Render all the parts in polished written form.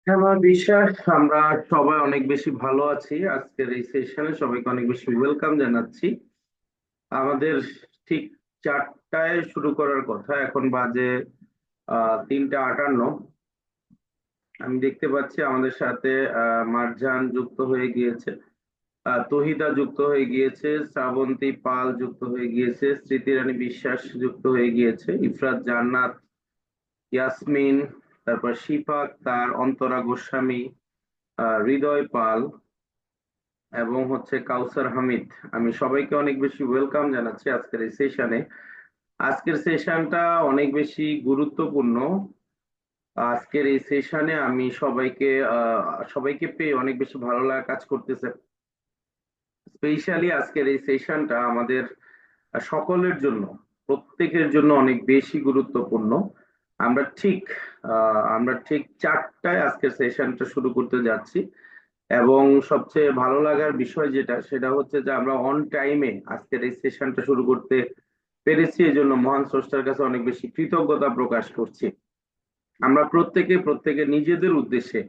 আমার বিশ্বাস আমরা সবাই অনেক বেশি ভালো আছি। আজকের এই সেশনে সবাইকে অনেক বেশি ওয়েলকাম জানাচ্ছি। আমাদের ঠিক 4টায় শুরু করার কথা, এখন বাজে 3টা 58। আমি দেখতে পাচ্ছি আমাদের সাথে মারজান যুক্ত হয়ে গিয়েছে, তহিদা যুক্ত হয়ে গিয়েছে, শ্রাবন্তী পাল যুক্ত হয়ে গিয়েছে, স্মৃতি রানী বিশ্বাস যুক্ত হয়ে গিয়েছে, ইফরাত জান্নাত, ইয়াসমিন, তারপর শিফাক, তার অন্তরা গোস্বামী, হৃদয় পাল এবং কাউসার হামিদ। আমি সবাইকে অনেক বেশি ওয়েলকাম জানাচ্ছি আজকের এই সেশনে। আজকের সেশনটা অনেক বেশি গুরুত্বপূর্ণ। আজকের এই সেশনে আমি সবাইকে পেয়ে অনেক বেশি ভালো লাগা কাজ করতেছে। স্পেশালি আজকের এই সেশনটা আমাদের সকলের জন্য, প্রত্যেকের জন্য অনেক বেশি গুরুত্বপূর্ণ। আমরা ঠিক 4টায় আজকের সেশনটা শুরু করতে যাচ্ছি। এবং সবচেয়ে ভালো লাগার বিষয় যেটা, সেটা হচ্ছে যে আমরা অন টাইমে আজকের এই সেশনটা শুরু করতে পেরেছি, এই জন্য মহান স্রষ্টার কাছে অনেক বেশি কৃতজ্ঞতা প্রকাশ করছি। আমরা প্রত্যেকে নিজেদের উদ্দেশ্যে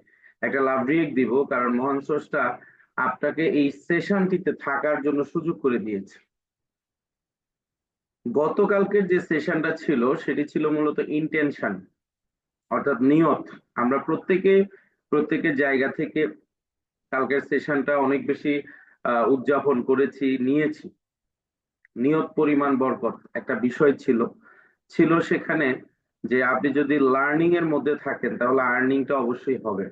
একটা লাভ রিয়েক্ট দিব, কারণ মহান স্রষ্টা আপনাকে এই সেশনটিতে থাকার জন্য সুযোগ করে দিয়েছে। গতকালকের যে সেশনটা ছিল সেটি ছিল মূলত ইন্টেনশন, অর্থাৎ নিয়ত। আমরা প্রত্যেকের জায়গা থেকে কালকের সেশনটা অনেক বেশি উদযাপন করেছি, নিয়েছি। নিয়ত পরিমাণ বরকত একটা বিষয় ছিল ছিল সেখানে, যে আপনি যদি লার্নিং এর মধ্যে থাকেন তাহলে আর্নিংটা অবশ্যই হবে।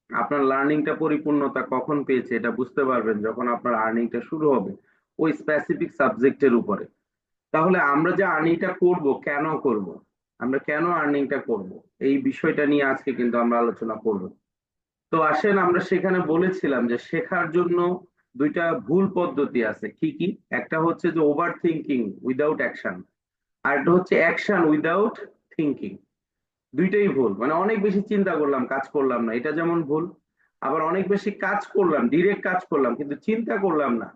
আপনার লার্নিংটা পরিপূর্ণতা কখন পেয়েছে এটা বুঝতে পারবেন যখন আপনার আর্নিংটা শুরু হবে ওই স্পেসিফিক সাবজেক্টের উপরে। তাহলে আমরা যে আর্নিংটা করব, কেন করব, আমরা কেন আর্নিংটা করব, এই বিষয়টা নিয়ে আজকে কিন্তু আমরা আলোচনা করব। তো আসেন, আমরা সেখানে বলেছিলাম যে শেখার জন্য দুইটা ভুল পদ্ধতি আছে। কি কি? একটা হচ্ছে যে ওভার থিঙ্কিং উইদাউট অ্যাকশন, আর একটা হচ্ছে অ্যাকশন উইদাউট থিঙ্কিং। দুইটাই ভুল, মানে অনেক বেশি চিন্তা করলাম কাজ করলাম না, এটা যেমন ভুল। আবার অনেক বেশি কাজ করলাম, ডিরেক্ট কাজ করলাম কিন্তু চিন্তা করলাম না,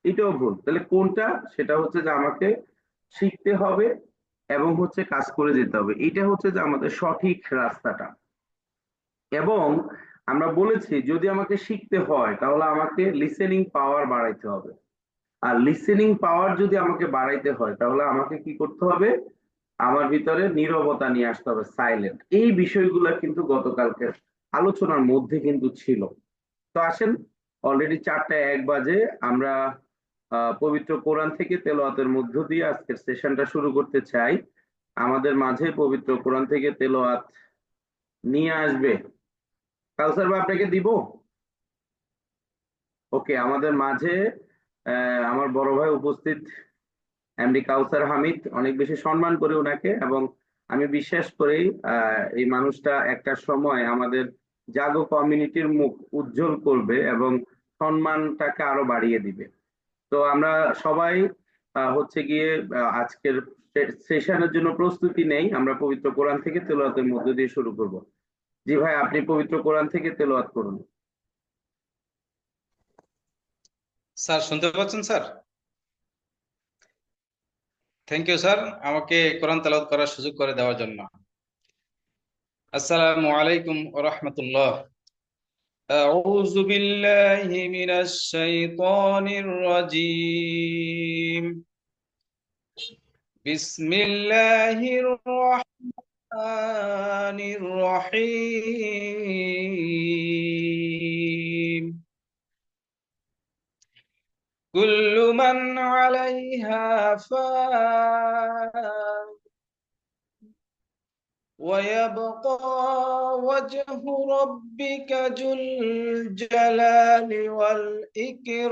এটাও ভুল। তাহলে কোনটা? সেটা হচ্ছে যে আমাকে শিখতে হবে এবং কাজ করে যেতে হবে, এটা হচ্ছে যে আমাদের সঠিক রাস্তাটা। এবং আমরা বলেছি যদি আমাকে শিখতে হয় তাহলে আমাকে লিসেনিং পাওয়ার বাড়াইতে হবে। আর লিসেনিং পাওয়ার যদি আমাকে বাড়াইতে হয় তাহলে আমাকে কি করতে হবে? আমার ভিতরে নীরবতা নিয়ে আসতে হবে, সাইলেন্ট। এই বিষয়গুলো কিন্তু গতকালকের আলোচনার মধ্যে কিন্তু ছিল। তো আসেন, অলরেডি 4টা 1 বাজে। আমরা পবিত্র কোরআন থেকে তেলাওয়াতের মধ্য দিয়ে আজকের সেশনটা শুরু করতে চাই। আমাদের মাঝে পবিত্র কোরআন থেকে তেলাওয়াত নিয়ে আসবে কাউসার ভাই, আপনাকে দিব। ওকে, আমাদের মাঝে আমার বড় ভাই উপস্থিত, এমডি কাউসার হামিদ। অনেক বেশি সম্মান করি ওনাকে, এবং আমি বিশ্বাস করি এই মানুষটা একটা সময় আমাদের জাগো কমিউনিটির মুখ উজ্জ্বল করবে এবং সম্মানটাকে আরো বাড়িয়ে দিবে। তো আমরা সবাই গিয়ে আজকের সেশনের জন্য প্রস্তুতি নেই। আমরা পবিত্র কোরআন থেকে তেলাওয়াতের মধ্য দিয়ে শুরু করব। জি ভাই, আপনি পবিত্র কোরআন থেকে তেলাওয়াত করুন। স্যার শুনতে পাচ্ছেন স্যার? থ্যাংক ইউ স্যার, আমাকে কোরআন তেলাওয়াত করার সুযোগ করে দেওয়ার জন্য। আসসালামু আলাইকুম ওয়া রাহমাতুল্লাহ। আউযু বিল্লাহি মিনাশ শাইতানির রাজীম। বিসমিল্লাহির রহমানির রহিম। কুল্লু মান আলাইহা ফান ويبقى وجه ربك ذو الجلال والإكرام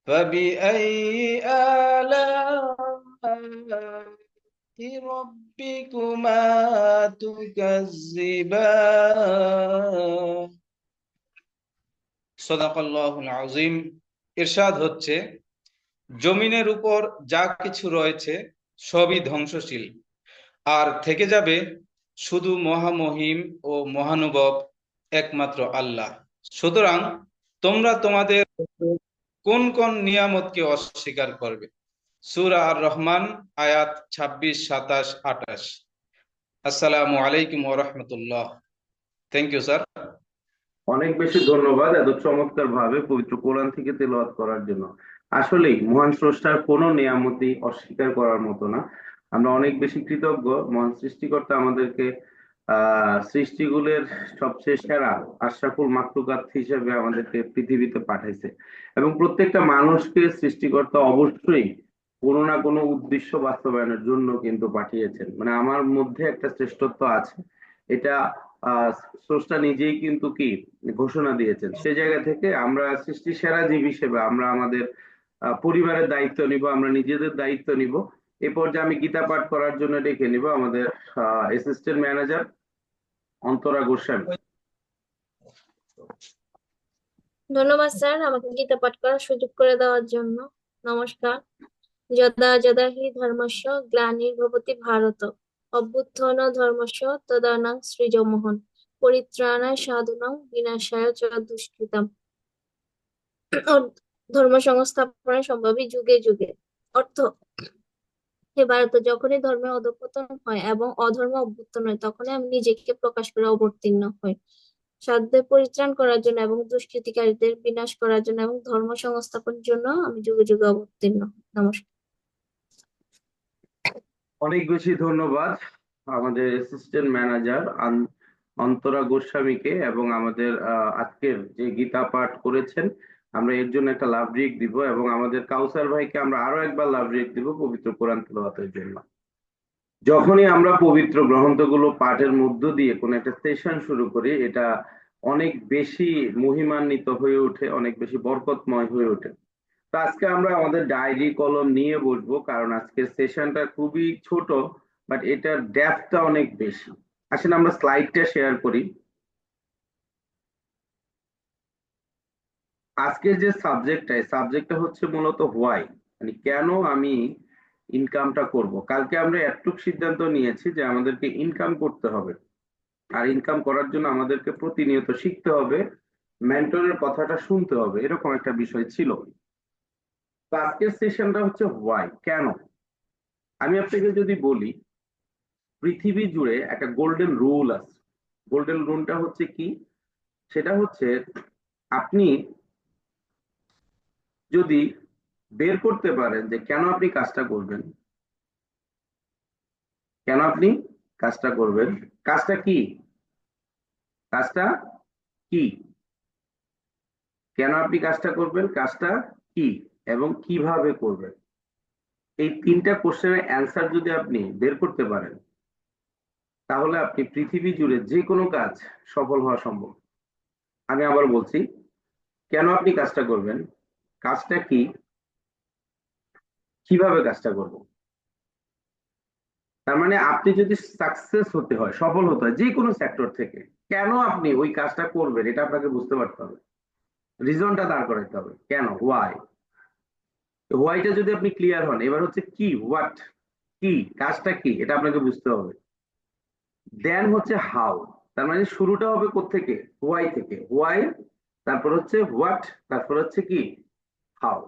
فبأي آلاء ربكما تكذبان সদাকাল্লাহুল আযীম। ইরশাদ হচ্ছে, জমিনের উপর যা কিছু রয়েছে সবই ধ্বংসশীল, আর থেকে যাবে শুধু মহামহিম ও মহানুভব একমাত্র আল্লাহ। সুতরাং তোমরা তোমাদের কোন কোন নিয়ামতকে অস্বীকার করবে? সূরা আর রহমান, আয়াত 26, 27, 28। আসসালামু আলাইকুম ওয়া রাহমাতুল্লাহ। Thank you sir. অনেক বেশি ধন্যবাদ এত চমৎকার ভাবে পবিত্র কোরআন থেকে তেলাওয়াত করার জন্য। আসলেই মহান স্রষ্টার কোনো নেয়ামতই অস্বীকার করার মতো না। আমরা অনেক বেশি কৃতজ্ঞ, মহান সৃষ্টিকর্তা আমাদেরকে সৃষ্টিগুলোর সবচেয়ে সেরা আশরাফুল মাখলুকাত হিসেবে আমাদেরকে পৃথিবীতে পাঠাইছে। এবং প্রত্যেকটা মানুষকে সৃষ্টিকর্তা অবশ্যই কোনো না কোনো উদ্দেশ্য বাস্তবায়নের জন্য কিন্তু পাঠিয়েছেন। মানে আমার মধ্যে একটা শ্রেষ্ঠত্ব আছে, এটা আহ স্রষ্টা নিজেই কিন্তু কি ঘোষণা দিয়েছেন। সে জায়গা থেকে আমরা সৃষ্টি সেরা জীব হিসেবে আমরা আমাদের পরিবারের দায়িত্ব নিব, আমরা নিজেদের দায়িত্ব নিব। এ পর্যায়ে আমি গীতা পাঠ করার জন্য ডেকে নিব আমাদের অ্যাসিস্ট্যান্ট ম্যানেজার অন্তরা গোস্বামী। ধন্যবাদ স্যার, আমাকে গীতা পাঠ করার সুযোগ করে দেওয়ার জন্য। নমস্কার। যদা যদা হি ধর্মস্য গ্লানির্ভবতি ভারত, অভ্যুত্থান ধর্মস্য তদানীং সৃজমোহন, পরিত্রাণায় সাধুনাং বিনাশায় চ দুষ্কৃতাম। ধর্ম সংস্থাপনে সম্ভবই যুগে যুগে। অর্থ: হে ভারত, যখনই ধর্মের অধঃপতন হয় এবং অধর্ম অভ্যুত্থান হয়, তখনই আমি নিজেকে প্রকাশ করে অবতীর্ণ হই, সাধ্যের পরিত্রাণ করার জন্য এবং দুষ্কৃতিকারীদের বিনাশ করার জন্য এবং ধর্ম সংস্থাপনের জন্য আমি যুগে যুগে অবতীর্ণ হই। নমস্কার। অনেক বেশি ধন্যবাদ আমাদের অ্যাসিস্ট্যান্ট ম্যানেজার অন্তরা গোস্বামীকে, এবং আমাদের আজকের যে গীতা পাঠ করেছেন আমরা এর জন্য একটা লাভ রিয়েক্ট দিব, এবং আমাদের কাউসার ভাইকে আমরা আরো একবার লাভ রিয়েক্ট দিব পবিত্র কোরআন তেলাওয়াতের জন্য। যখনই আমরা পবিত্র গ্রন্থগুলো পাঠের মধ্য দিয়ে কোন একটা সেশন শুরু করি, এটা অনেক বেশি মহিমান্বিত হয়ে ওঠে, অনেক বেশি বরকতময় হয়ে ওঠে। তো আজকে আমরা আমাদের ডায়েরি কলম নিয়ে বসবো, কারণ আজকের সেশনটা খুবই ছোট, বাট এটার ডেপথটা অনেক বেশি। আসেন আমরা স্লাইডটা শেয়ার করি। আজকের যে সাবজেক্টটা হচ্ছে মূলত হোয়াই, মানে কেন আমি ইনকামটা করব। কালকে আমরা একটুক সিদ্ধান্ত নিয়েছি যে আমাদেরকে ইনকাম করতে হবে, আর ইনকাম করার জন্য আমাদেরকে প্রতিনিয়ত শিখতে হবে, মেন্টরের কথাটা শুনতে হবে, এরকম একটা বিষয় ছিল। তো আজকের সেশনটা হচ্ছে হোয়াই, কেন। আমি আপনাকে যদি বলি, পৃথিবী জুড়ে একটা গোল্ডেন রুল আছে। গোল্ডেন রুলটা হচ্ছে কি? সেটা হচ্ছে আপনি যদি বের করতে পারেন যে কেন আপনি কাজটা করবেন, কেন আপনি কাজটা করবেন, কাজটা কি, কাজটা কি, কেন আপনি কাজটা করবেন, কাজটা কি, এবং কিভাবে করবেন, এই তিনটা কোশ্চেনের অ্যান্সার যদি আপনি বের করতে পারেন, তাহলে আপনি পৃথিবী জুড়ে যে কোনো কাজ সফল হওয়া সম্ভব। আমি আবার বলছি, কেন আপনি কাজটা করবেন, কাজটা কি, কিভাবে কাজটা করব। তার মানে আপনি যদি সাকসেস হতে হয়, সফল হতে হয় যে কোনো সেক্টর থেকে, কেন আপনি ওই কাজটা করবেন এটা আপনাকে বুঝতে পারতে হবে, রিজনটা দাঁড় করাতে হবে, কেন, হোয়াই। হোয়াইটা যদি আপনি ক্লিয়ার হন, এবার হচ্ছে কি, হোয়াট, কি, কাজটা কি, এটা আপনাকে বুঝতে হবে। দেন হচ্ছে হাউ, তার মানে শুরুটা হবে কোত্থেকে, হোয়াই থেকে। হোয়াই, তারপর হচ্ছে হোয়াট, তারপর হচ্ছে কি, হাউ।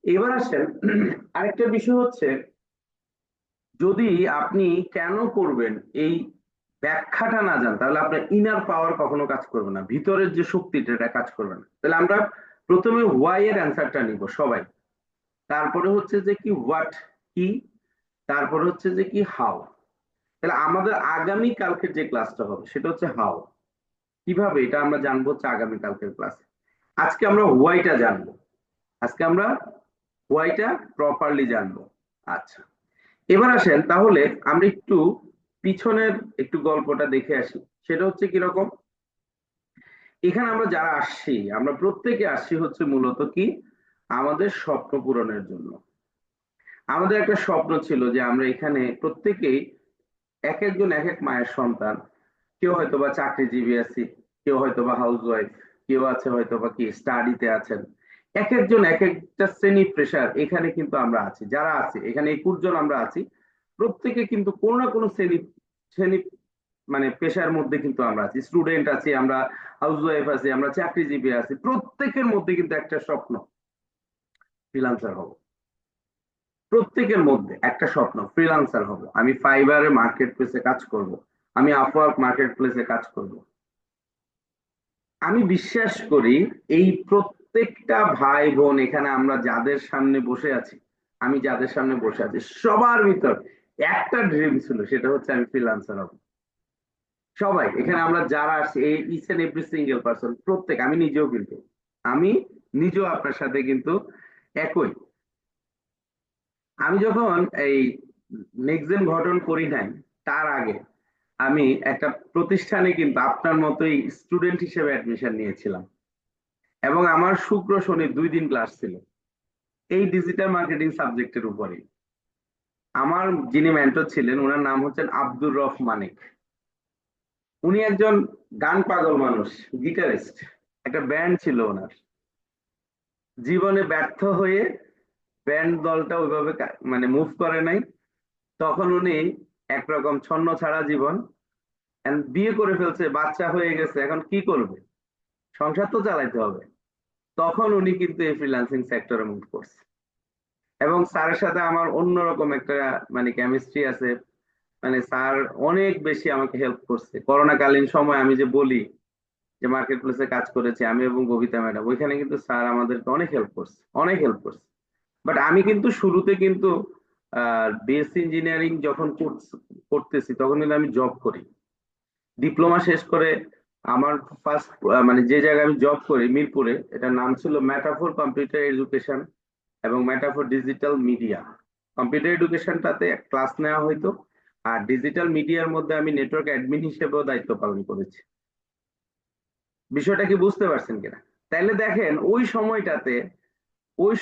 এবার আসেন আরেকটা বিষয় হচ্ছে, যদি আপনি কেন করবেন এই ব্যাখ্যাটা না জান, তাহলে আপনার ইনার পাওয়ার কখনো কাজ করবে না, ভিতরের যে শক্তিটা এটা কাজ করবে না। তাহলে আমরা প্রথমে হোয়াই এর অ্যান্সারটা নিব সবাই, তারপরে হচ্ছে যে কি হোয়াট, কি, তারপর হচ্ছে যে কি হাউ। তাহলে আমাদের আগামী কালকের যে ক্লাসটা হবে সেটা হচ্ছে হাউ, কিভাবে, এটা আমরা জানবো হচ্ছে আগামী কালকের ক্লাসে। আজকে আমরা হোয়াইটা জানবো, আজকে আমরা হোয়াইটা প্রপারলি জানবো। আচ্ছা, এবার আসেন তাহলে আমরা একটু পিছনের একটু গল্পটা দেখে আসি। সেটা হচ্ছে কিরকম, এখানে আমরা যারা আসছি আমরা প্রত্যেকে আসছি হচ্ছে মূলত কি আমাদের স্বপ্ন পূরণের জন্য। আমাদের একটা স্বপ্ন ছিল যে আমরা এখানে প্রত্যেকেই এক একজন এক এক মায়ের সন্তান, কেউ হয়তো বা চাকরিজীবী আছি, কেউ হয়তো বা হাউস ওয়াইফ, কেউ আছে হয়তো বা কি স্টাডিতে আছেন। এক একজন এক একটা শ্রেণী প্রেশার এখানে কিন্তু আমরা আছি, যারা আছি এখানে 21 জন আমরা আছি, প্রত্যেকে কিন্তু কোনো না কোনো শ্রেণী শ্রেণী মানে পেশার মধ্যে কিন্তু আমরা আছি, স্টুডেন্ট আছি, আমরা হাউস ওয়াইফ আছি, আমরা চাকরিজীবী আছি, প্রত্যেকের মধ্যে কিন্তু একটা স্বপ্ন, ফ্রিল্যান্সার হব। প্রত্যেকের মধ্যে একটা স্বপ্ন, ফ্রিল্যান্সার হব, আমি ফাইবারে মার্কেট প্লেসে কাজ করব, আমি আপওয়ার্ক মার্কেট প্লেসে কাজ করব। আমি বিশ্বাস করি এই প্রত্যেকটা ভাই বোন এখানে আমরা যাদের সামনে বসে আছি, আমি যাদের সামনে বসে আছি, সবার ভিতর একটা ড্রিম ছিল, সেটা হচ্ছে আমি ফ্রিল্যান্সার হব। সবাই এখানে আমরা যারা আসছি, এই each and every single person, প্রত্যেক, আমি নিজেও কিন্তু, আমি নিজেও আপনার সাথে কিন্তু একই। আমি যখন এই নেক্সট গঠন করি নাই, তার আগে আমি একটা প্রতিষ্ঠানে কিন্তু আপনার মতোই স্টুডেন্ট হিসেবে অ্যাডমিশন নিয়েছিলাম, এবং আমার শুক্র শনি 2 দিন ক্লাস ছিল এই ডিজিটাল মার্কেটিং সাবজেক্টের উপরে। আমার যিনি মেন্টর ছিলেন ওনার নাম হচ্ছেন আব্দুর রফ মানিক। উনি একজন গান পাগল মানুষ, গিটারিস্ট, একটা ব্যান্ড ছিল ওনার। জীবনে ব্যর্থ হয়ে ব্যান্ড দলটা ওইভাবে মানে মুভ করে নাই। তখন উনি একরকম ছন্ন ছাড়া জীবন, and বিয়ে করে ফেলছে, বাচ্চা হয়ে গেছে, এখন কি করবে, সংসার তো চালাইতে হবে। তখন উনি কিন্তু এই ফ্রিল্যান্সিং সেক্টরে মুভ করছে, এবং স্যারের সাথে আমার অন্যরকম একটা মানে কেমিস্ট্রি আছে। মানে স্যার অনেক বেশি আমাকে হেল্প করছে করোনাকালীন সময়। আমি যে বলি যে মার্কেট প্লেসে কাজ করেছি আমি এবং ববিতা ম্যাডাম, ওইখানে কিন্তু স্যার আমাদেরকে অনেক হেল্প করছে, অনেক হেল্প করছে। বাট আমি কিন্তু শুরুতে কিন্তু বিএসসি ইঞ্জিনিয়ারিং যখন করতেছি তখন কিন্তু আমি জব করি। ডিপ্লোমা শেষ করে আমার ফার্স্ট মানে যে জায়গায় আমি জব করি মিরপুরে, এটার নাম ছিল মেটাফোর কম্পিউটার এডুকেশন এবং মেটাফোর ডিজিটাল মিডিয়া। কম্পিউটার এডুকেশনটাতে ক্লাস নেওয়া হইতো, আর ডিজিটাল মিডিয়ার মধ্যে আমি নেটওয়ার্ক অ্যাডমিন হিসেবেও দায়িত্ব পালন করেছি। বিষয়টা কি বুঝতে পারছেন কিনা? তাইলে দেখেন ওই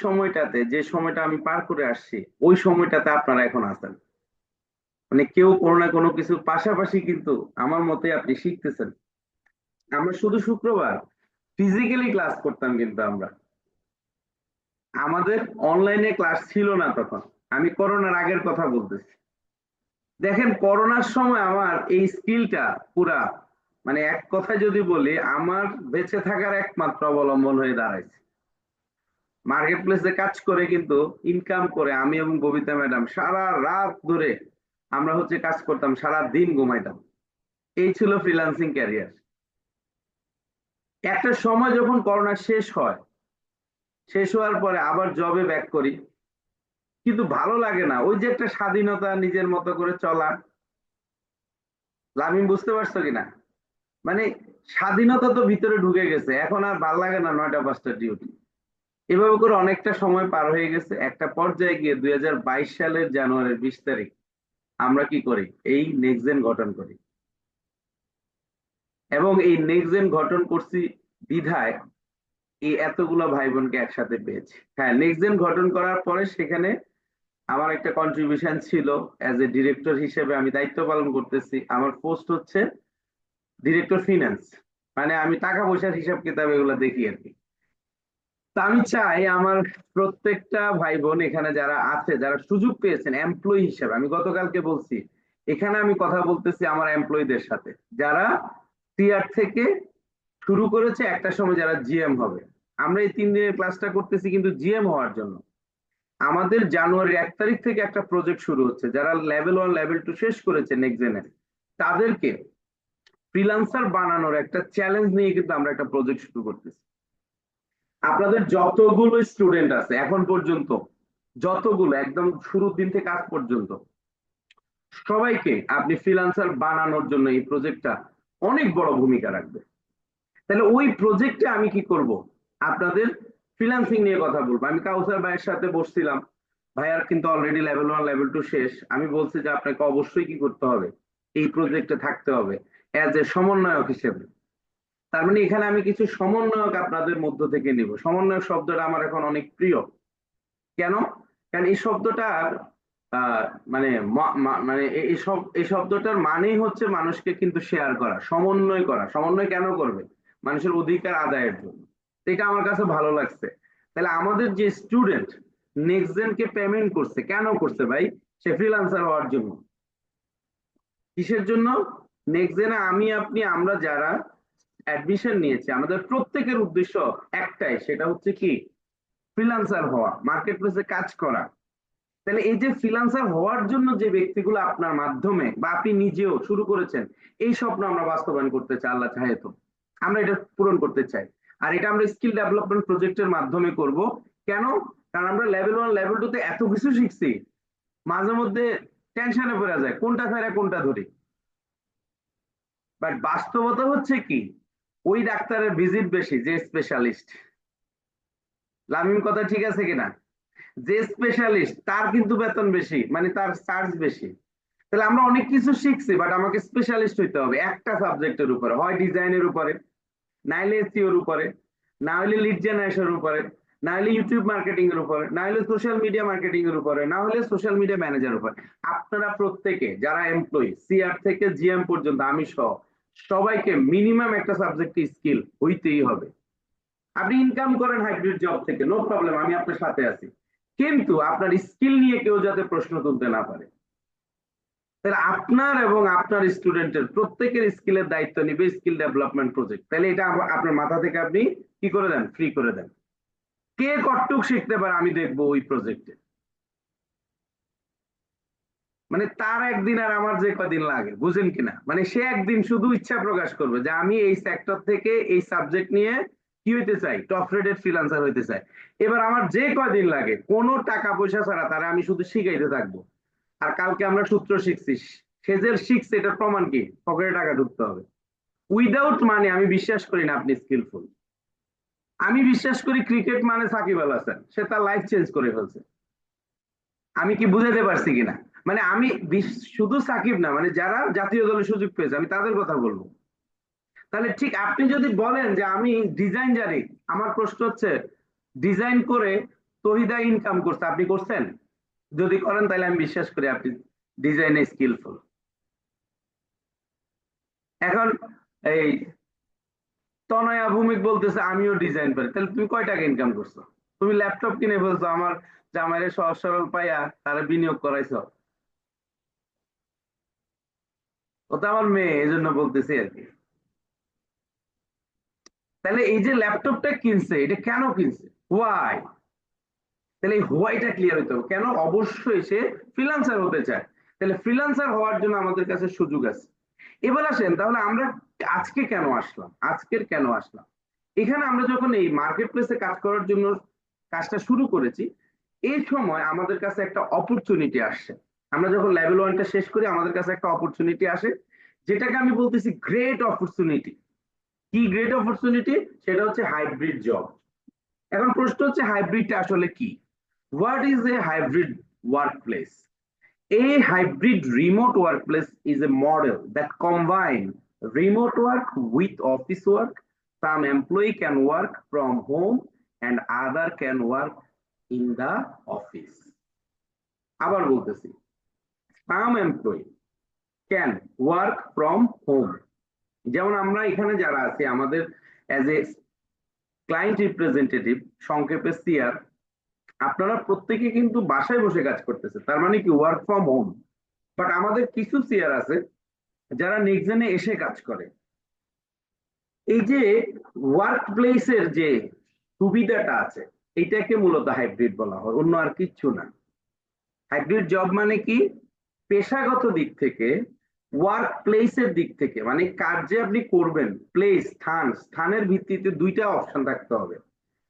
সময়টাতে যে সময়টা আমি পার করে আসছি, ওই সময়টাতে আপনারা এখন আছেন। মানে কেউ কোনো না কোনো কিছু পাশাপাশি কিন্তু আমার মতে আপনি শিখতেছেন। আমরা শুধু শুক্রবার ফিজিক্যালি ক্লাস করতাম, কিন্তু আমাদের অনলাইনে ক্লাস ছিল না তখন। আমি করোনার আগের কথা বলতেছি। দেখেন করোনার সময় আমার এই স্কিলটা পুরা, মানে এক কথায় যদি বলি, আমার বেঁচে থাকার একমাত্র অবলম্বন হয়ে দাঁড়াইছে। মার্কেট প্লেসে কাজ করে কিন্তু ইনকাম করে আমি এবং ববিতা ম্যাডাম সারা রাত ধরে আমরা হচ্ছে কাজ করতাম, সারা দিন ঘুমাইতাম। এই ছিল ফ্রিল্যান্সিং ক্যারিয়ার। একটা সময় যখন করোনা শেষ হয়, শেষ হওয়ার পরে আবার জবে ব্যাক করি, কিন্তু ভালো লাগে না। ওই যে একটা স্বাধীনতা, নিজের মতো করে চলা, লামিন বুঝতে পারছো কিনা? মানে স্বাধীনতা তো ভিতরে ঢুকে গেছে, এখন আর ভাল লাগে না 9টা 5টা ডিউটি। এভাবে করে অনেকটা সময় পার হয়ে গেছে। একটা পর্যায়ে গিয়ে 2022 সালের জানুয়ারির 20 তারিখ আমরা কি করি, এই নেক্সট জেন গঠন করি। এবং এই নেক্সট জেন গঠন করছি বিধায় এই এতগুলো ভাই বোনকে একসাথে পেয়েছি। হ্যাঁ, নেক্সট জেন গঠন করার পরে সেখানে আমার একটা কন্ট্রিবিউশন ছিল, অ্যাজ এ ডিরেক্টর হিসেবে আমি দায়িত্ব পালন করতেছি। আমার পোস্ট হচ্ছে ডিরেক্টর ফিনান্স, মানে আমি টাকা পয়সার হিসাব কিতাব এগুলো দেখি আর কি। তা আমি চাই আমার প্রত্যেকটা ভাই বোন এখানে যারা আছে, যারা সুযোগ পেয়েছেন এমপ্লয়ি হিসেবে, আমি গতকালকে বলছি, এখানে আমি কথা বলতেছি আমার এমপ্লয়ীদের সাথে, যারা সিআর থেকে শুরু করেছে, একটা সময় যারা জিএম হবে। আমরা এই 3 দিনের ক্লাসটা করতেছি কিন্তু জিএম হওয়ার জন্য। আমাদের জানুয়ারির 1 তারিখ থেকে একটা প্রজেক্ট শুরু হচ্ছে, যারা লেভেল 1 লেভেল 2 শেষ করেছে নেক্সট জেনে, তাদেরকে ফ্রিল্যান্সার বানানোর একটা চ্যালেঞ্জ নিয়ে কিন্তু আমরা একটা প্রজেক্ট শুরু করতেছি। আপনাদের যতগুলো স্টুডেন্ট আছে এখন পর্যন্ত, যতগুলো একদম শুরুর দিন থেকে আজ পর্যন্ত, সবাইকে আপনি ফ্রিল্যান্সার বানানোর জন্য এই প্রজেক্টটা অনেক বড় ভূমিকা রাখবে। তাহলে ওই প্রজেক্টে আমি কি করব, আপনাদের ফ্রিল্যান্সিং নিয়ে কথা বলবো। আমি কাউসার ভাইয়ের সাথে বসছিলাম, ভাইয়ার কিন্তু অলরেডি লেভেল 1 লেভেল 2 শেষ। আমি বলছি যে আপনাকে অবশ্যই কি করতে হবে, এই প্রজেক্টে থাকতে হবে অ্যাজ এ সমন্বয়ক হিসেবে। তার মানে এখানে আমি কিছু সমন্বয়ক আপনাদের মধ্য থেকে নিব। সমন্বয়ক শব্দটা আমার এখন অনেক প্রিয়। কেন? কারণ এই শব্দটার আহ, মানে মানে এই শব্দটার মানেই হচ্ছে মানুষকে কিন্তু শেয়ার করা, সমন্বয় করা। সমন্বয় কেন করবে? মানুষের অধিকার আদায়ের জন্য। তো এটা আমার কাছে ভালো লাগছে। তাহলে আমাদের যে স্টুডেন্ট নেক্সট জেনকে পেমেন্ট করছে, কেন করছে ভাই? সে ফ্রিল্যান্সার হওয়ার জন্য। কিসের জন্য? নেক্সট জেনে আমি আপনি আমরা যারা অ্যাডমিশন নিয়েছি, আমাদের প্রত্যেকের উদ্দেশ্য একটাই, সেটা হচ্ছে কি, ফ্রিল্যান্সার হওয়া, মার্কেট প্লেসে কাজ করা। তাহলে এই যে ফ্রিল্যান্সার হওয়ার জন্য যে ব্যক্তিগুলো আপনার মাধ্যমে বা আপনি নিজেও শুরু করেছেন, এই স্বপ্ন আমরা বাস্তবায়ন করতে চাই, আল্লাহ চাহে তো আমরা এটা পূরণ করতে চাই। আর এটা আমরা স্কিল ডেভেলপমেন্ট প্রজেক্টের মাধ্যমে করব। কেন? কারণ আমরা লেভেল 1 লেভেল 2 তে এত কিছু শিখছি, মাঝে মধ্যে টেনশনে পড়ে যায় কোনটা ছাড়া কোনটা ধরি। বাট বাস্তবতা হচ্ছে কি, ওই ডাক্তারের ভিজিট বেশি যে স্পেশালিস্ট। লামিম কথা ঠিক আছে কিনা? যে স্পেশালিস্ট তার কিন্তু বেতন বেশি, মানে তার চার্জ বেশি। তাহলে আমরা অনেক কিছু শিখছি, বাট আমাকে স্পেশালিস্ট হইতে হবে একটা সাবজেক্টের উপরে, হয় ডিজাইনের উপরে, নাইলে এসইওর উপরে, না হলে লিড জেনারেশনের উপরে, না হলে ইউটিউব মার্কেটিং এর উপরে, না হলে সোশ্যাল মিডিয়া মার্কেটিং এর উপরে, না হলে সোশ্যাল মিডিয়া ম্যানেজার উপরে। আপনারা প্রত্যেকে যারা এমপ্লয়ি, সিআর থেকে জিএম পর্যন্ত, আমি সহ সবাইকে মিনিমাম একটা সাবজেক্টে স্কিল হইতেই হবে। আপনি ইনকাম করেন হাইব্রিড জব থেকে, নো প্রবলেম, আমি আপনার সাথে আছি, কিন্তু আপনার স্কিল নিয়ে কেউ যাতে প্রশ্ন তুলতে না পারে। তাহলে আপনার এবং আপনার স্টুডেন্টের প্রত্যেকের স্কিলের দায়িত্ব নিবে স্কিল ডেভেলপমেন্ট প্রজেক্ট। তাহলে এটা আপনার মাথা থেকে আপনি কি করে দেন, ফ্রি করে দেন। কে কতটুক শিখতে পারে আমি দেখবো ওই প্রজেক্টে। মানে তার একদিন আর আমার যে কদিন লাগে, বুঝেন কিনা? মানে সে একদিন শুধু ইচ্ছা প্রকাশ করবে যে আমি এই সেক্টর থেকে এই সাবজেক্ট নিয়ে কি হইতে চাই, টপ রেটেড ফ্রিল্যান্সার হইতে চাই। এবার আমার যে কদিন লাগে কোনো টাকা পয়সা ছাড়া তারা আমি শুধু শিখাইতে থাকবো। আর কালকে আমরা সূত্র শিখছি, সেজের শিখছে, এটার প্রমাণ কি? পকেটে টাকা ঢুকতে হবে। উইদাউট মানি আমি বিশ্বাস করি না আপনি স্কিলফুল। আমি বিশ্বাস করি ক্রিকেট মানে সাকিব আল হাসান, সে তার লাইফ চেঞ্জ করে ফেলছে। আমি কি বুঝাতে পারছি কিনা? মানে আমি শুধু সাকিব না, মানে যারা জাতীয় দলে সুযোগ পেয়েছে আমি তাদের কথা বলবো। তাহলে ঠিক আপনি যদি বলেন যে আমি ডিজাইন জানি, আমার প্রশ্ন হচ্ছে ডিজাইন করে তহিদা ইনকাম করছে, আপনি করছেন? যদি করেন তাহলে আমি বিশ্বাস করি আপনি ডিজাইনে স্কিলফুল। এখন এই তনয়া ভৌমিক বলতেছে আমিও ডিজাইন পারি, তাহলে তুমি কয় টাকা ইনকাম করছো? তুমি ল্যাপটপ কিনে ফেলছো, আমার জামাইরে সহজ সরল পাইয়া তারা বিনিয়োগ করাইছো। ও তো আমার মেয়ে, এই জন্য বলতেছি আর কি। তাহলে এই যে ল্যাপটপটা কিনছে, এটা কেন কিনছে, হোয়াই? তাহলে এই হোয়াইটা ক্লিয়ার হতে হবে। কেন? অবশ্যই সে ফ্রিল্যান্সার হতে চায়। তাহলে ফ্রিল্যান্সার হওয়ার জন্য আমাদের কাছে সুযোগ আছে। এবার আসেন তাহলে আমরা আজকে কেন আসলাম, আজকের কেন আসলাম এখানে। আমরা যখন এই মার্কেট প্লেসে কাজ করার জন্য কাজটা শুরু করেছি, এই সময় আমাদের কাছে একটা অপরচুনিটি আসছে। আমরা যখন লেভেল 1টা শেষ করি আমাদের কাছে একটা অপরচুনিটি আসে, যেটাকে আমি বলতেছি গ্রেট অপরচুনিটি। কি গ্রেট অপরচুনিটি? সেটা হচ্ছে হাইব্রিড জব। এখন প্রশ্ন হচ্ছে হাইব্রিডটা আসলে কি? What is a hybrid workplace? A hybrid remote workplace is a model that combines remote work with office work. Some employee can work from home and other can work in the office. আবার বলতেছি, some employee can work from home. যেমন আমরা এখানে যারা আছি আমাদের as a client representative, সংক্ষেপে CR, আপনারা প্রত্যেকে কিন্তু বাসায় বসে কাজ করতেছে, তার মানে কি ওয়ার্ক ফ্রম হোম। বাট আমাদের কিছু সিআর আছে যারা নেক্সটজেনে এসে কাজ করে। এই যে ওয়ার্ক প্লেসের যে সুবিধাটা আছে, এটাকে মূলত হাইব্রিড বলা হয়, অন্য আর কিচ্ছু না। হাইব্রিড জব মানে কি? পেশাগত দিক থেকে, ওয়ার্ক প্লেসের দিক থেকে, মানে কাজ যে আপনি করবেন, প্লেস স্থান, স্থানের ভিত্তিতে দুইটা অপশন থাকতে হবে।